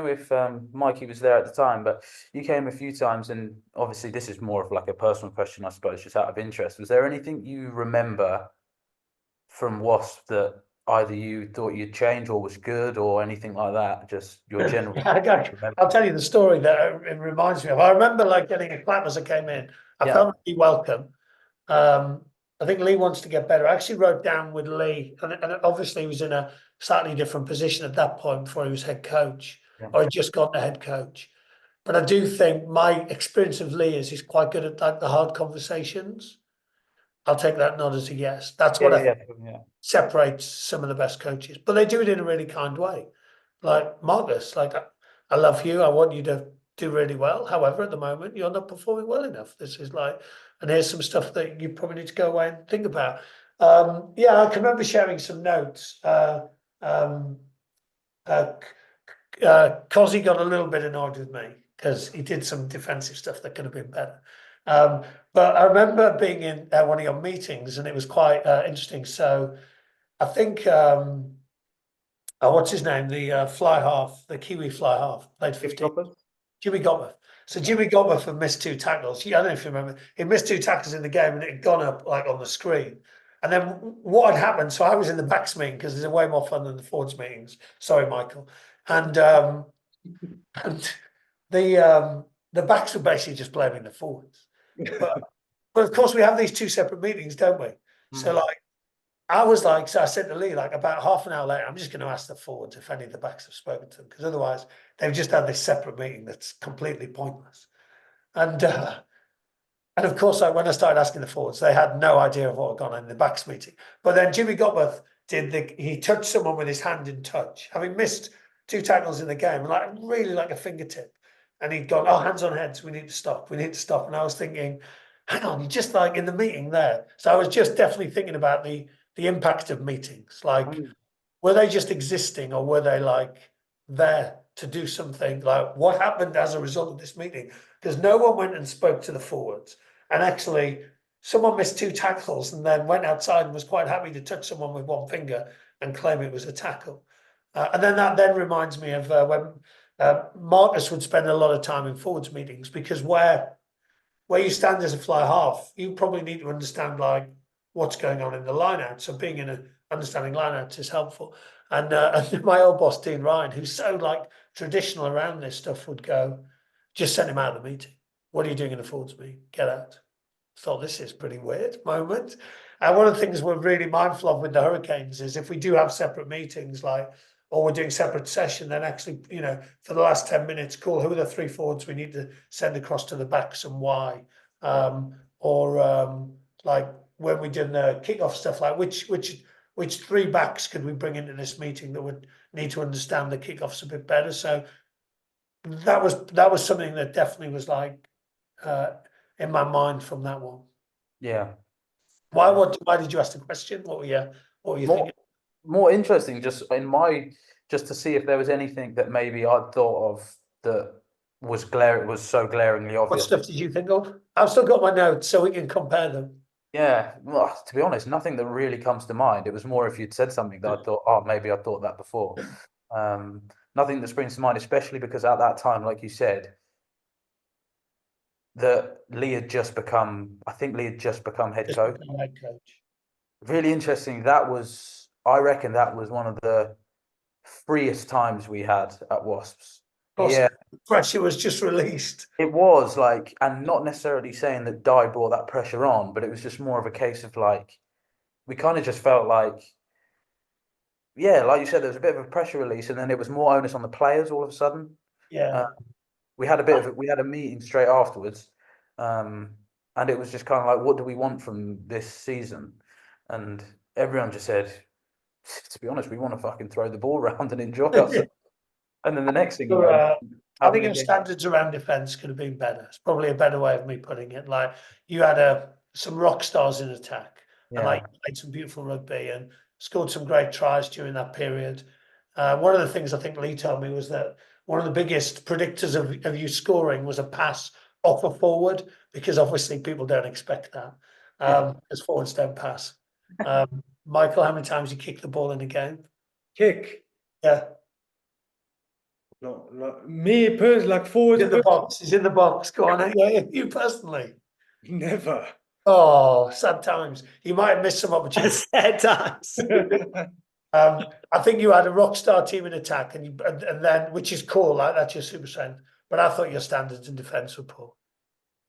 if Mikey was there at the time, but you came a few times, and obviously this is more of like a personal question, I suppose, just out of interest. Was there anything you remember from Wasps that either you thought you'd change or was good or anything like that? Just your general. I'll tell you the story that it reminds me of. I remember getting a clap as I came in. I felt really welcome. I think Lee wants to get better. I actually wrote down with Lee, and obviously he was in a slightly different position at that point before he was head coach, or he'd just gotten a head coach. But I do think my experience of Lee is he's quite good at the hard conversations. I'll take that nod as a yes. That's what I think separates some of the best coaches. But they do it in a really kind way. Like Marcus, I love you. I want you to do really well. However, at the moment, you're not performing well enough. This is and here's some stuff that you probably need to go away and think about. I can remember sharing some notes. Cosy got a little bit annoyed with me because he did some defensive stuff that could have been better. But I remember being in one of your meetings and it was quite interesting. So I think, what's his name? The fly half, the Kiwi fly half, played 15. Jimmy Gotworth. So Jimmy Gotworth had missed 2 tackles. I don't know if you remember. He missed 2 tackles in the game and it had gone up on the screen. And then what had happened, so I was in the backs meeting because there's way more fun than the forwards meetings. Sorry, Michael. And the backs were basically just blaming the forwards. But of course, we have these two separate meetings, don't we? So like, I was like, so I said to Lee, like about half an hour later, I'm just going to ask the forwards if any of the backs have spoken to them, because otherwise they've just had this separate meeting that's completely pointless. And of course, like when I started asking the forwards, they had no idea of what had gone on in the backs meeting. But then Jimmy Gopworth he touched someone with his hand in touch, having missed 2 tackles in the game, like really like a fingertip. And he'd gone, oh, hands on heads, we need to stop, we need to stop. And I was thinking, hang on, you're just like in the meeting there. So I was just definitely thinking about the impact of meetings. Like, were they just existing, or were they like there to do something? Like, what happened as a result of this meeting? Because no one went and spoke to the forwards. And actually, someone missed 2 tackles and then went outside and was quite happy to touch someone with 1 finger and claim it was a tackle. And then that then reminds me of when Marcus would spend a lot of time in forwards meetings, because where you stand as a fly half, you probably need to understand like what's going on in the line out. So being in a understanding line out is helpful. And my old boss, Dean Ryan, who's so like traditional around this stuff, would go, just send him out of the meeting. What are you doing in the forwards meeting? Get out. Thought this is pretty weird moment. And one of the things we're really mindful of with the Hurricanes is if we do have separate meetings, like, or we're doing separate session, then actually, you know, for the last 10 minutes, cool, who are the 3 forwards we need to send across to the backs and why? Like when we did the kickoff stuff, like which 3 backs could we bring into this meeting that would need to understand the kickoffs a bit better? So that was something that definitely was like in my mind from that one. Yeah. Why did you ask the question? What were you thinking? More interesting, just to see if there was anything that maybe I'd thought of that was so glaringly What obvious. stuff did you think of? I've still got my notes so we can compare them. Yeah, well, to be honest, nothing that really comes to mind. It was more if you'd said something that I thought, oh, maybe I thought that before. Nothing that springs to mind, especially because at that time, like you said, that Lee had just become, I think Lee had just become head Just coach. become head coach. Really interesting. I reckon that was one of the freest times we had at Wasps. Yeah, Pressure was just released. it was like, and not necessarily saying that Di brought that pressure on, but it was just more of a case of like, we kind of just felt like, yeah, like you said, there was a bit of a pressure release, and then it was more onus on the players all of a sudden. Yeah. We had a meeting straight afterwards, and it was just kind of like, what do we want from this season? And everyone just said, to be honest, we want to fucking throw the ball around and enjoy ourselves. And then the next thing, you know, I think our standards around defence could have been better. It's probably a better way of me putting it. Like you had some rock stars in attack, and like played some beautiful rugby and scored some great tries during that period. One of the things I think Lee told me was that one of the biggest predictors of you scoring was a pass off a forward, because obviously people don't expect that, because forwards don't pass. Michael, how many times you kicked the ball in a game? Kick. Yeah. No, me personally, like forwards. He's in the box. He's in the box. Go on. Yeah, you personally. Never. Oh, sad times. You might have missed some opportunities. Sad times. I think you had a rock star team in attack, and then, which is cool, like that's your super strength. But I thought your standards in defence were poor.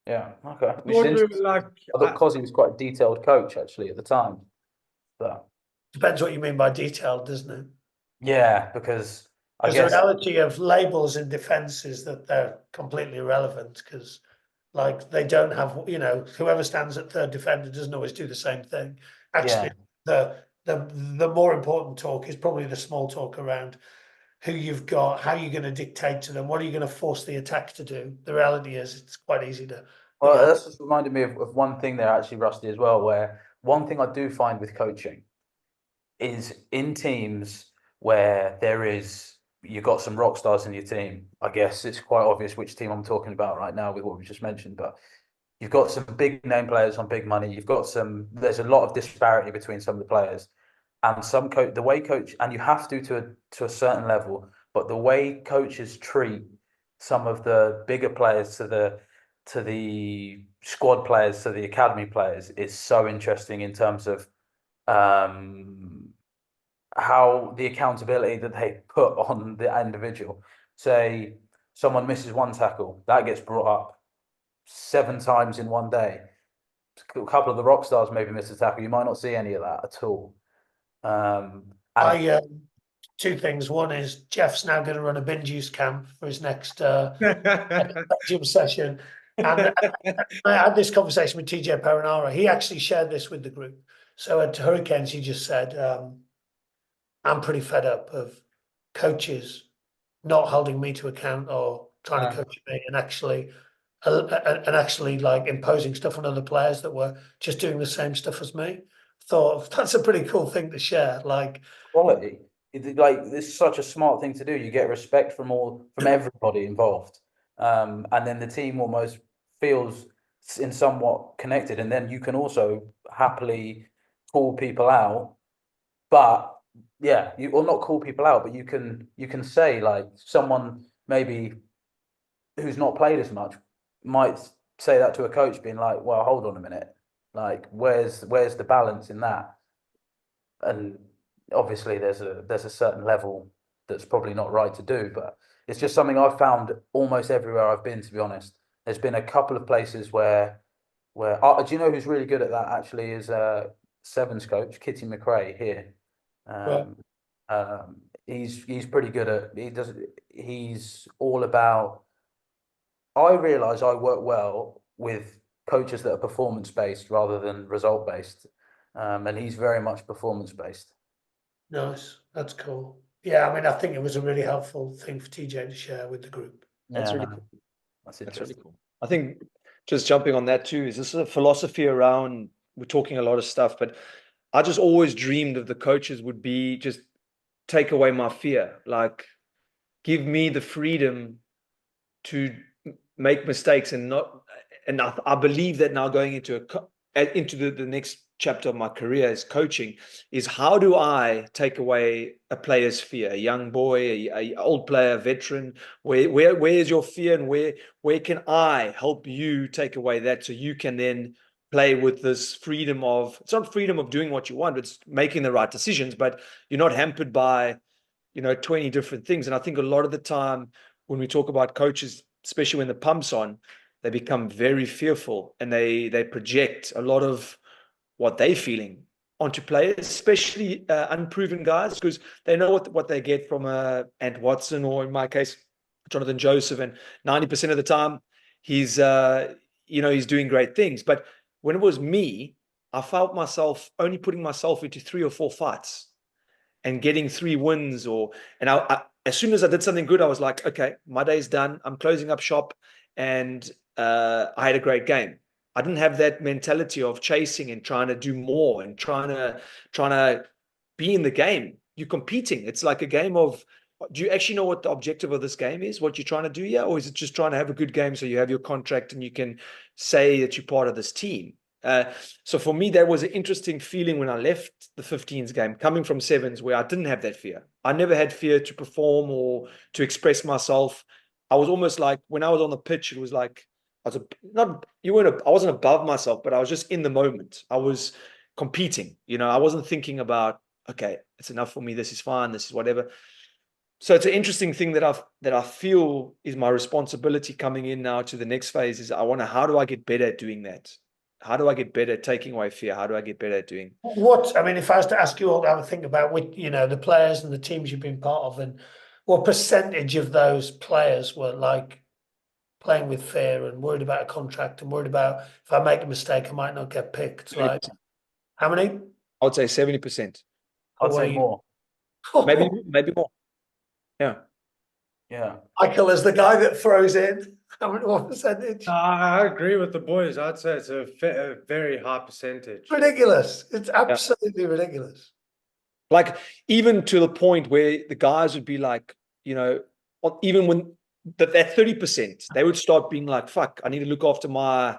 Yeah, okay. Like, I thought Cosy was quite a detailed coach actually at the time. But depends what you mean by detailed, doesn't it? Yeah, because I Because guess the reality of labels in defence is that they're completely irrelevant, because like they don't have, you know, whoever stands at third defender doesn't always do the same thing. Actually, the more important talk is probably the small talk around who you've got, how you're going to dictate to them, what are you going to force the attack to do. The reality is it's quite easy to. Well, that's just reminded me of one thing there, actually, Rusty, as well, where one thing I do find with coaching is in teams where you've got some rock stars in your team. I guess it's quite obvious which team I'm talking about right now with what we just mentioned, but you've got some big name players on big money. There's a lot of disparity between some of the players, and the way coach, and you have to a certain level, but the way coaches treat some of the bigger players to the squad players, to the academy players, is so interesting in terms of how the accountability that they put on the individual. Say someone misses one tackle, that gets brought up 7 times in one day. A couple of the rock stars maybe miss a tackle. You might not see any of that at all. And Two things. One is Jeff's now going to run a binge use camp for his next gym session. And I had this conversation with TJ Perenara. He actually shared this with the group. So at Hurricanes, he just said, I'm pretty fed up of coaches not holding me to account or trying to coach me and actually like imposing stuff on other players that were just doing the same stuff as me. Thought that's a pretty cool thing to share. Like quality, like it's such a smart thing to do. You get respect from everybody involved, and then the team almost feels in somewhat connected, and then you can also happily call people out. But yeah, you or not call people out, but you can say like someone maybe who's not played as much might say that to a coach, being like, "Well, hold on a minute, like where's the balance in that?" And obviously, there's a certain level that's probably not right to do, but it's just something I've found almost everywhere I've been. To be honest, there's been a couple of places where do you know who's really good at that? Actually, is Sevens coach Kitty McRae here. He's pretty good at he's all about. I realise I work well with coaches that are performance based rather than result based, and he's very much performance based. Nice, that's cool. Yeah, I mean, I think it was a really helpful thing for TJ to share with the group. That's Yeah, really no, cool. that's That's interesting. really cool. I think just jumping on that too, is this a philosophy around, we're talking a lot of stuff, but I just always dreamed of the coaches would be just take away my fear, like give me the freedom to make mistakes and not, and I believe that now going into the next chapter of my career as coaching is how do I take away a player's fear, a young boy, a old player, veteran, where is your fear, and where can I help you take away that so you can then play with this freedom of, it's not freedom of doing what you want, it's making the right decisions, but you're not hampered by 20 different things. And I think a lot of the time when we talk about coaches, especially when the pump's on, they become very fearful and they project a lot of what they're feeling onto players, especially unproven guys, because they know what they get from Ant Watson, or in my case, Jonathan Joseph, and 90% of the time he's he's doing great things. But when it was me, I felt myself only putting myself into 3 or 4 fights and getting 3 wins, and I as soon as I did something good, I was like, okay, my day's done. I'm closing up shop, and I had a great game. I didn't have that mentality of chasing and trying to do more and trying to be in the game. You're competing. It's like a game of, do you actually know what the objective of this game is, what you're trying to do here? Or is it just trying to have a good game so you have your contract and you can say that you're part of this team? So for me, that was an interesting feeling when I left the 15s game, coming from 7s, where I didn't have that fear. I never had fear to perform or to express myself. I was almost like, when I was on the pitch, it was like, I wasn't above myself, but I was just in the moment. I was competing, I wasn't thinking about, okay, it's enough for me. This is fine. This is whatever. So it's an interesting thing that I feel is my responsibility coming in now to the next phase is how do I get better at doing that? How do I get better at taking away fear? How do I get better at doing? I mean, if I was to ask you all to have a think about which, the players and the teams you've been part of, and what percentage of those players were like playing with fear and worried about a contract and worried about if I make a mistake, I might not get picked. Like, how many? I would say 70%. I'd say more. Maybe more. Yeah. Yeah. Michael is the guy that throws in. What percentage? I agree with the boys. I'd say it's a very high percentage. Ridiculous. It's absolutely ridiculous. Like, even to the point where the guys would be like, even when that 30%, they would start being like, fuck, I need to look after my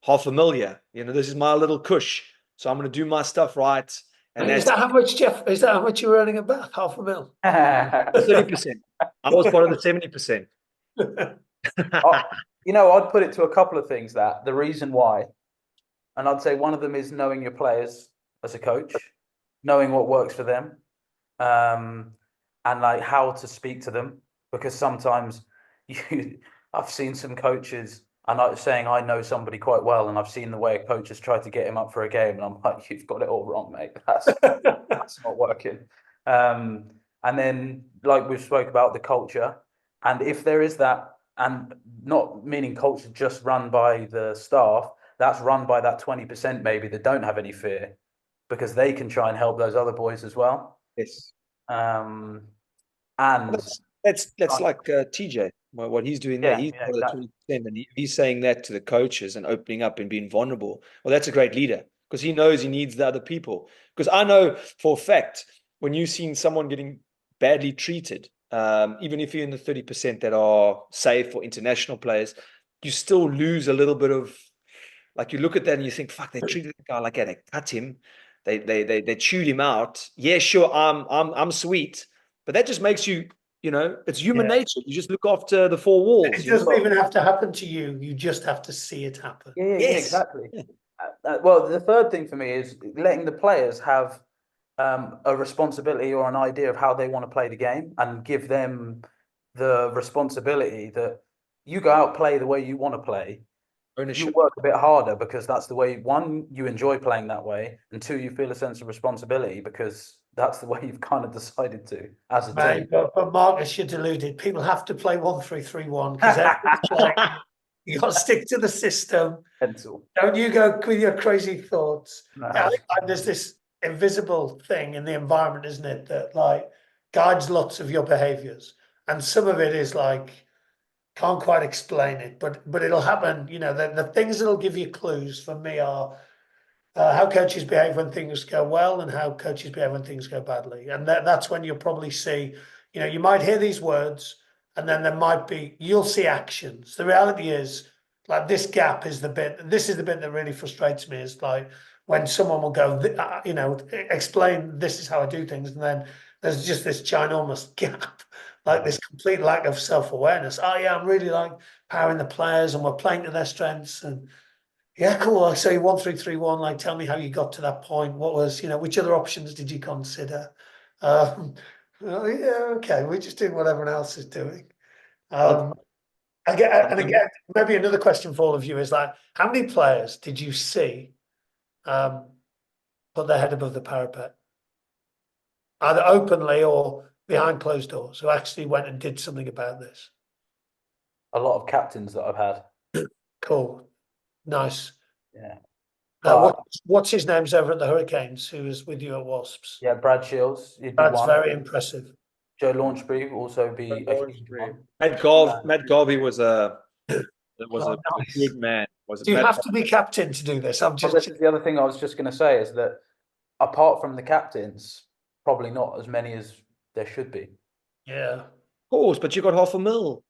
$500,000. This is my little cush. So I'm going to do my stuff right. And is that how much, Jeff? Is that how much you were earning about? $500,000? 30%. I was part of the 70%. I'd put it to a couple of things that the reason why, and I'd say one of them is knowing your players as a coach, knowing what works for them, and like how to speak to them, because sometimes I've seen some coaches, and I'm saying I know somebody quite well, and I've seen the way a coach has tried to get him up for a game, and I'm like, you've got it all wrong, mate. That's not working. And then, like we spoke about, the culture, and if there is that, and not meaning culture just run by the staff, that's run by that 20% maybe that don't have any fear, because they can try and help those other boys as well. Yes. And That's like TJ, what he's doing there. Yeah, He's yeah, got the exactly. 20%, and he's saying that to the coaches and opening up and being vulnerable. Well, that's a great leader because he knows he needs the other people. Because I know for a fact when you've seen someone getting badly treated, even if you're in the 30% that are safe for international players, you still lose a little bit of, like, you look at that and you think, fuck, they treated the guy like that. They cut him. They chewed him out. Yeah, sure, I'm sweet, but that just makes you, it's human Yeah. nature. You just look after the four walls. It doesn't even have to happen to you. You just have to see it happen. Yeah, Yes. exactly. Yeah. Well, the third thing for me is letting the players have a responsibility or an idea of how they want to play the game, and give them the responsibility that you go out, play the way you want to play. You Ownership. work a bit harder because that's the way, one, you enjoy playing that way, and two, you feel a sense of responsibility because that's the way you've kind of decided to as a team. Mate, but Marcus, you're deluded. People have to play 1-3-3-1 because you got to stick to the system. Pencil. Don't you go with your crazy thoughts. No. I think there's this invisible thing in the environment, isn't it, that like guides lots of your behaviors, and some of it is like can't quite explain it, but it'll happen. The things that'll give you clues for me are how coaches behave when things go well and how coaches behave when things go badly, and that's when you'll probably see. You might hear these words, and then you'll see actions. The reality is, like, this gap is the bit. This is the bit that really frustrates me. Is like when someone will go, explain this is how I do things, and then there's just this ginormous gap, like this complete lack of self-awareness. Oh yeah, I'm really like powering the players, and we're playing to their strengths, and yeah, cool. So 1-3-3-1. Like, tell me how you got to that point. What was, which other options did you consider? Well, yeah, okay. We're just doing what everyone else is doing. Again, maybe another question for all of you is like, how many players did you see put their head above the parapet, either openly or behind closed doors, who actually went and did something about this? A lot of captains that I've had. Cool, nice. Yeah. What's his name's over at the Hurricanes, who was with you at Wasps? Yeah, Brad Shields. He'd be That's one. very impressive. Joe Launchbury will also be a huge one. Matt Garvey was a Nice. good man. Do you have to be captain to do this? Well, this is the other thing I was just going to say, is that apart from the captains, probably not as many as there should be. Yeah. Of course, but you got $500,000.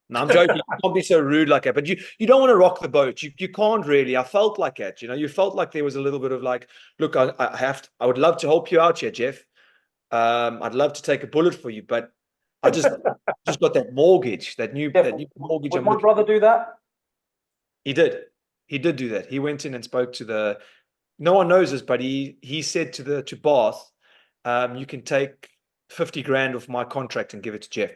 No, I'm joking. You can't be so rude like that. But you don't want to rock the boat. You can't really. I felt like that. You felt like there was a little bit of like, look, I would love to help you out here, Jeff. I'd love to take a bullet for you, but I just got that mortgage, that new mortgage. Would my brother do that? He did. He did do that. He went in and spoke to no one knows this, but he said to Bath, you can take 50 grand off my contract and give it to Jeff.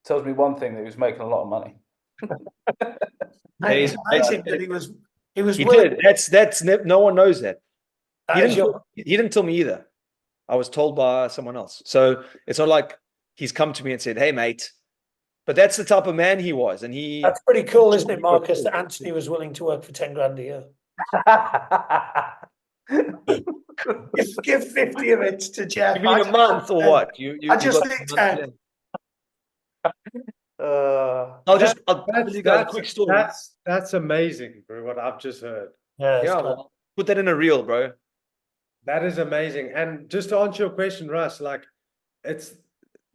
Tells me one thing, that he was making a lot of money. It's amazing that he was He willing. did. No one knows that. He He didn't tell me either. I was told by someone else. So it's not like he's come to me and said, "Hey, mate." But that's the type of man he was, and That's pretty cool, isn't it, Marcus? That Anthony was willing to work for 10 grand a year. Give 50 of it to Jeff. You mean a month or what? I just need 10. I'll tell you guys a quick story. That's amazing, bro. What I've just heard. Yeah, Well, put that in a reel, bro. That is amazing. And just to answer your question, Russ, like, it's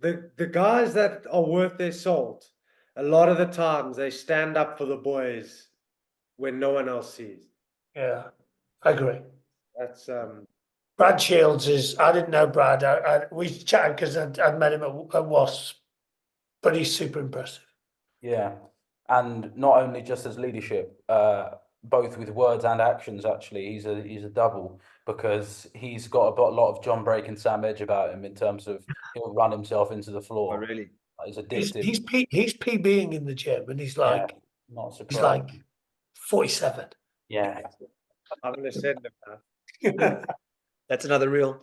the guys that are worth their salt. A lot of the times they stand up for the boys when no one else sees. Yeah, I agree. That's Brad Shields I didn't know Brad. We chatted because I'd met him at Wasps, but he's super impressive. Yeah, and not only just as leadership, both with words and actions. Actually, he's a double, because he's got a lot of John Brake and Sam Edge about him in terms of he'll run himself into the floor. Oh, really? He's He's addicted. he's PBing in the gym, and he's Yeah, like not he's surprised. like 47. Yeah. I'm gonna send him now. That's another reel.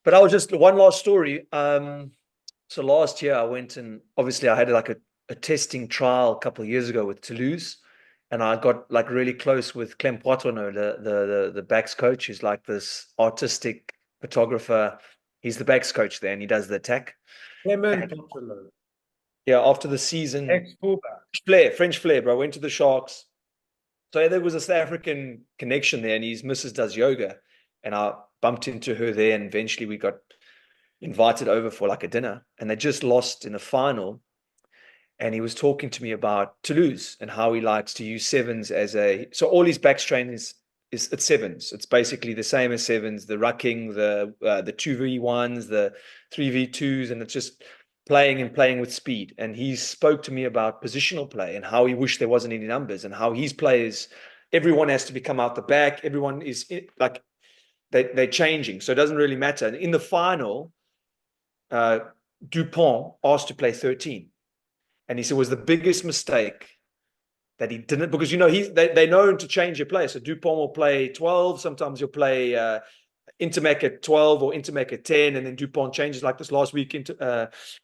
But I was just one last story. So last year I went and obviously I had like a testing trial a couple of years ago with Toulouse, and I got like really close with Clem Poitono, the backs coach. He's like this artistic photographer. He's the backs coach there, and he does the attack. Clement Pocholo, Yeah, after the season, ex-fullback. French flair, bro. Went to the Sharks. So there was a South African connection there, and his missus does yoga, and I bumped into her there, and eventually we got invited over for like a dinner, and they just lost in the final. And he was talking to me about Toulouse and how he likes to use sevens as so all his back strain is it's sevens. It's basically the same as sevens, the rucking, the 2v1s, the 3v2s, and it's just playing and playing with speed. And he spoke to me about positional play and how he wished there wasn't any numbers, and how his players, everyone has to become out the back. Everyone is like they're changing, so it doesn't really matter. And in the final, Dupont asked to play 13, and he said it was the biggest mistake that he didn't, because they're known to change your play. So Dupont will play 12, sometimes you'll play Intermac at 12 or Intermac at 10, and then Dupont changes. Like this last week,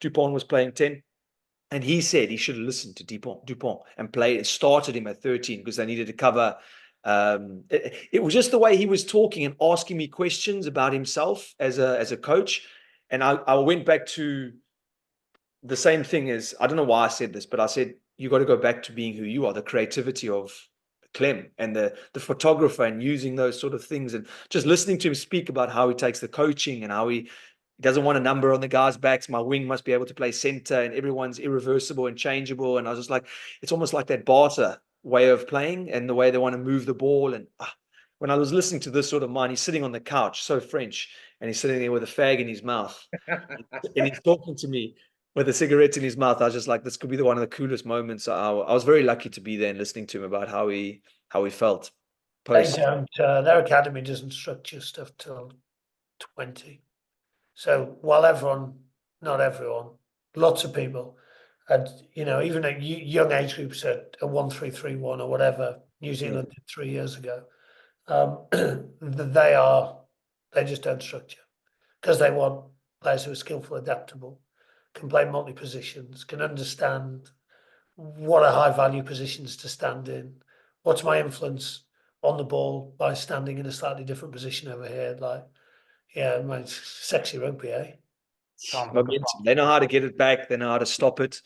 Dupont was playing 10. And he said he should have listened to Dupont and started him at 13 because they needed to cover. It was just the way he was talking and asking me questions about himself as a coach. And I went back to the same thing as, I don't know why I said this, but I said, you got to go back to being who you are, the creativity of Clem and the photographer, and using those sort of things, and just listening to him speak about how he takes the coaching and how he doesn't want a number on the guys' backs. My wing must be able to play center, and everyone's irreversible and changeable. And I was just like, it's almost like that Barter way of playing and the way they want to move the ball. And when I was listening to this sort of mind, he's sitting on the couch, so French, and he's sitting there with a fag in his mouth, and he's talking to me with a cigarette in his mouth. I was just like, this could be one of the coolest moments. I was very lucky to be there and listening to him about how he felt post. Their academy doesn't structure stuff till 20. So while not everyone, lots of people, and even at young age groups at a 1-3-3-1 or whatever New Zealand did 3 years ago, they just don't structure, because they want players who are skillful, adaptable, can play multi positions, can understand what are high value positions to stand in, what's my influence on the ball by standing in a slightly different position over here. Like, yeah, my sexy rugby, eh? Momentum. They know how to get it back. They know how to stop it.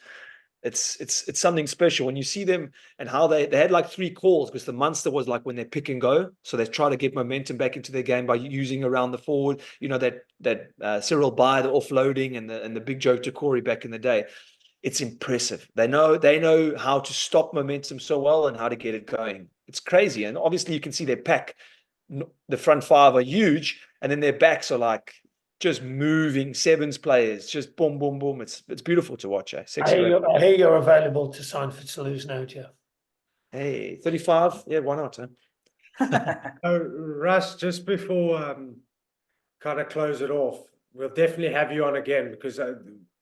It's something special when you see them, and how they had like 3 calls, because the Munster was like when they pick and go. So they try to get momentum back into their game by using around the forward. That Cyril Bayer, the offloading, and the big Joe Takori back in the day. It's impressive. They know how to stop momentum so well and how to get it going. It's crazy. And obviously you can see their pack. The front 5 are huge, and then their backs are like just moving sevens players, just boom, boom, boom. It's beautiful to watch. I hear you're available to sign for Toulouse now, Jeff. Hey, 35. Yeah, why not? Russ, just before kind of close it off, we'll definitely have you on again, because I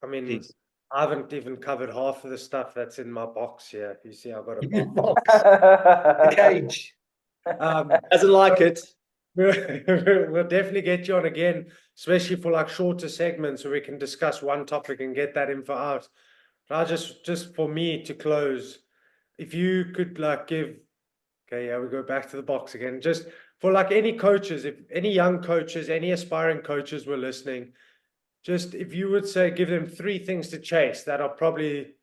mean, Please. I haven't even covered half of the stuff that's in my box here. You see, I've got a box. The cage. Doesn't like it. We'll definitely get you on again, especially for like shorter segments where we can discuss one topic and get that info out. But I just for me to close, if you could like give, okay, yeah, we go back to the box again. Just for like any coaches, if any young coaches, any aspiring coaches were listening, just if you would say, give them 3 things to chase that are probably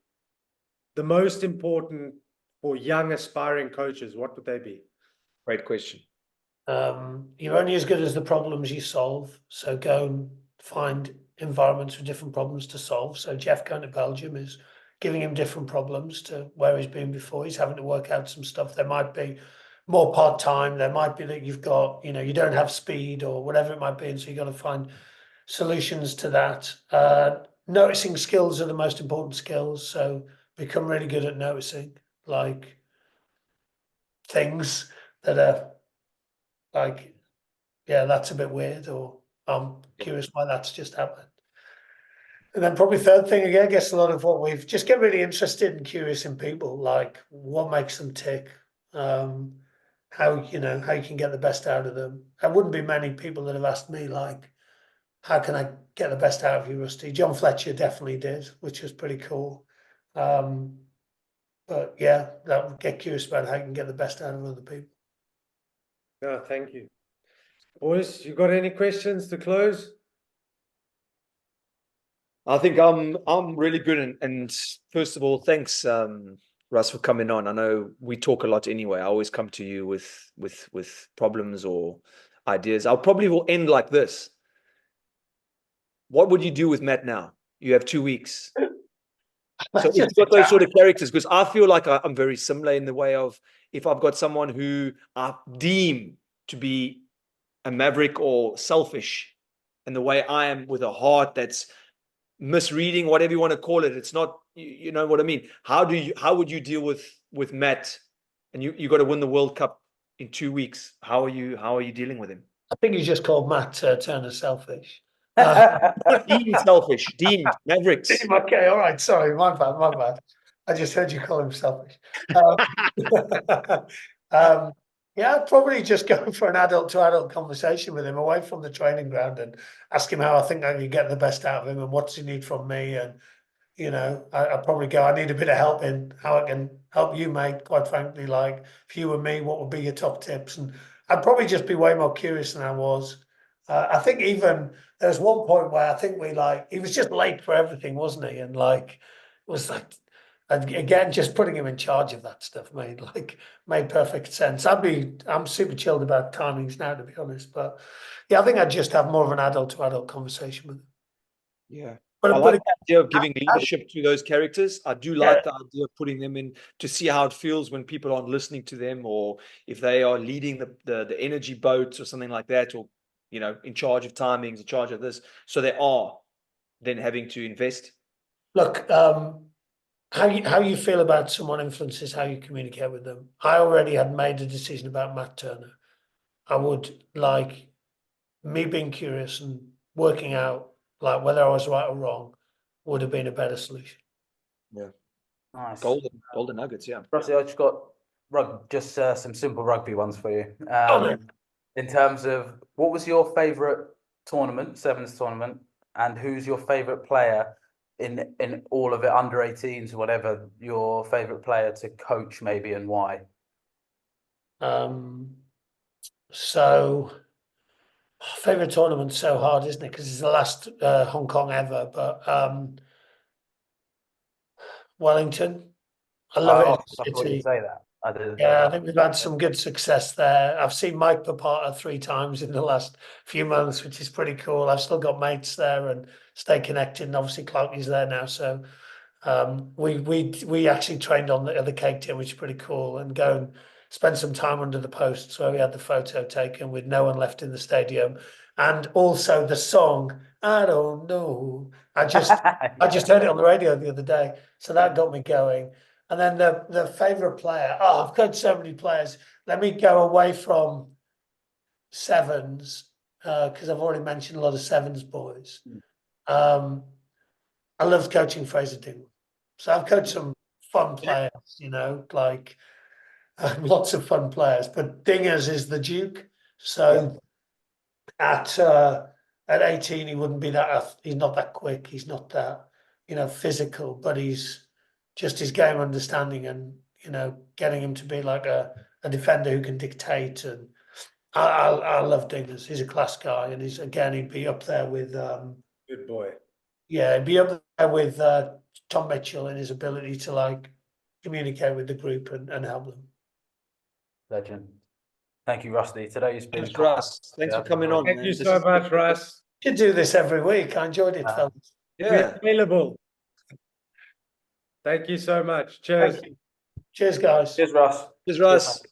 the most important for young aspiring coaches, what would they be? Great question. You're only as good as the problems you solve. So go and find environments with different problems to solve. So Jeff going to Belgium is giving him different problems to where he's been before. He's having to work out some stuff. There might be more part-time. There might be that you've got, you don't have speed or whatever it might be. And so you've got to find solutions to that. Noticing skills are the most important skills. So become really good at noticing, like things that are like, yeah, that's a bit weird, or I'm curious why that's just happened. And then probably third thing again, I guess a lot of what we've just get really interested and curious in people, like what makes them tick, how how you can get the best out of them. There wouldn't be many people that have asked me like, how can I get the best out of you, Rusty? John Fletcher definitely did, which was pretty cool. But yeah, that would get curious about how you can get the best out of other people. No, thank you. Boys, you got any questions to close? I think I'm really good, and first of all, thanks, Russ, for coming on. I know we talk a lot anyway. I always come to you with problems or ideas. I'll probably will end like this. What would you do with Matt now? You have 2 weeks. So if you've got those sort of characters, because I feel like I'm very similar in the way of if I've got someone who I deem to be a maverick or selfish, and the way I am with a heart that's misreading, whatever you want to call it, it's not, you know what I mean. How would you deal with Matt? And you got to win the World Cup in 2 weeks. How are you dealing with him? I think you just called Matt Turner selfish. Deemed selfish, deemed mavericks. Okay, all right. Sorry, my bad. I just heard you call him selfish. Yeah, I'd probably just go for an adult to adult conversation with him away from the training ground and ask him how I think I can get the best out of him and what does he need from me. And, I'd probably go, I need a bit of help in how I can help you, mate. Quite frankly, like if you were me, what would be your top tips? And I'd probably just be way more curious than I was. I think even there was one point where I think he was just late for everything, wasn't he? And it was like, and again, just putting him in charge of that stuff made perfect sense. I'm super chilled about timings now, to be honest. But yeah, I think I'd just have more of an adult to adult conversation with him. Yeah. But I like the idea of giving I- leadership to those characters. I do like the idea of putting them in to see how it feels when people aren't listening to them, or if they are leading the energy boats or something like that, or in charge of timings, in charge of this. So they are then having to invest. look, how you feel about someone influences how you communicate with them. I already had made a decision about Matt Turner. I would like me being curious and working out like whether I was right or wrong would have been a better solution. Yeah. Nice. Golden nuggets, yeah. Rusty, I just got some simple rugby ones for you. no. In terms of what was your favourite tournament, sevens tournament, and who's your favourite player in all of it, under 18s, whatever, your favourite player to coach maybe, and why? So favorite tournament's so hard, isn't it? Because it's the last Hong Kong ever. But Wellington, I love it. I thought you'd say that. I didn't. Yeah, I think we've had some good success there. I've seen Mike Papata 3 times in the last few months, which is pretty cool. I've still got mates there and stay connected. And obviously, Clarky's there now, so we actually trained on the cake tin, which is pretty cool, and go and spend some time under the posts where we had the photo taken with no one left in the stadium, and also the song "I Don't Know." I just heard it on the radio the other day, so that got me going. And then the favorite player. Oh, I've coached so many players. Let me go away from sevens because I've already mentioned a lot of sevens boys. I loved coaching Fraser Dingwall. So I've coached some fun players, lots of fun players. But Dingers is the Duke. So at 18, he wouldn't be that. He's not that quick. He's not that physical. But he's just his game understanding and getting him to be like a defender who can dictate. And I love Dingers. He's a class guy, and he'd be up there with Good boy. Yeah, he'd be up there with Tom Mitchell in his ability to communicate with the group and help them. Legend. Thank you, Rusty. Today's been. Thanks, Russ. Thanks for coming on. Thank man. you This so is- much, Russ. You do this every week. I enjoyed it, fellas. Yeah. We're available. Thank you so much. Cheers. Thank you. Cheers, guys. Cheers, Russ. Cheers, Russ.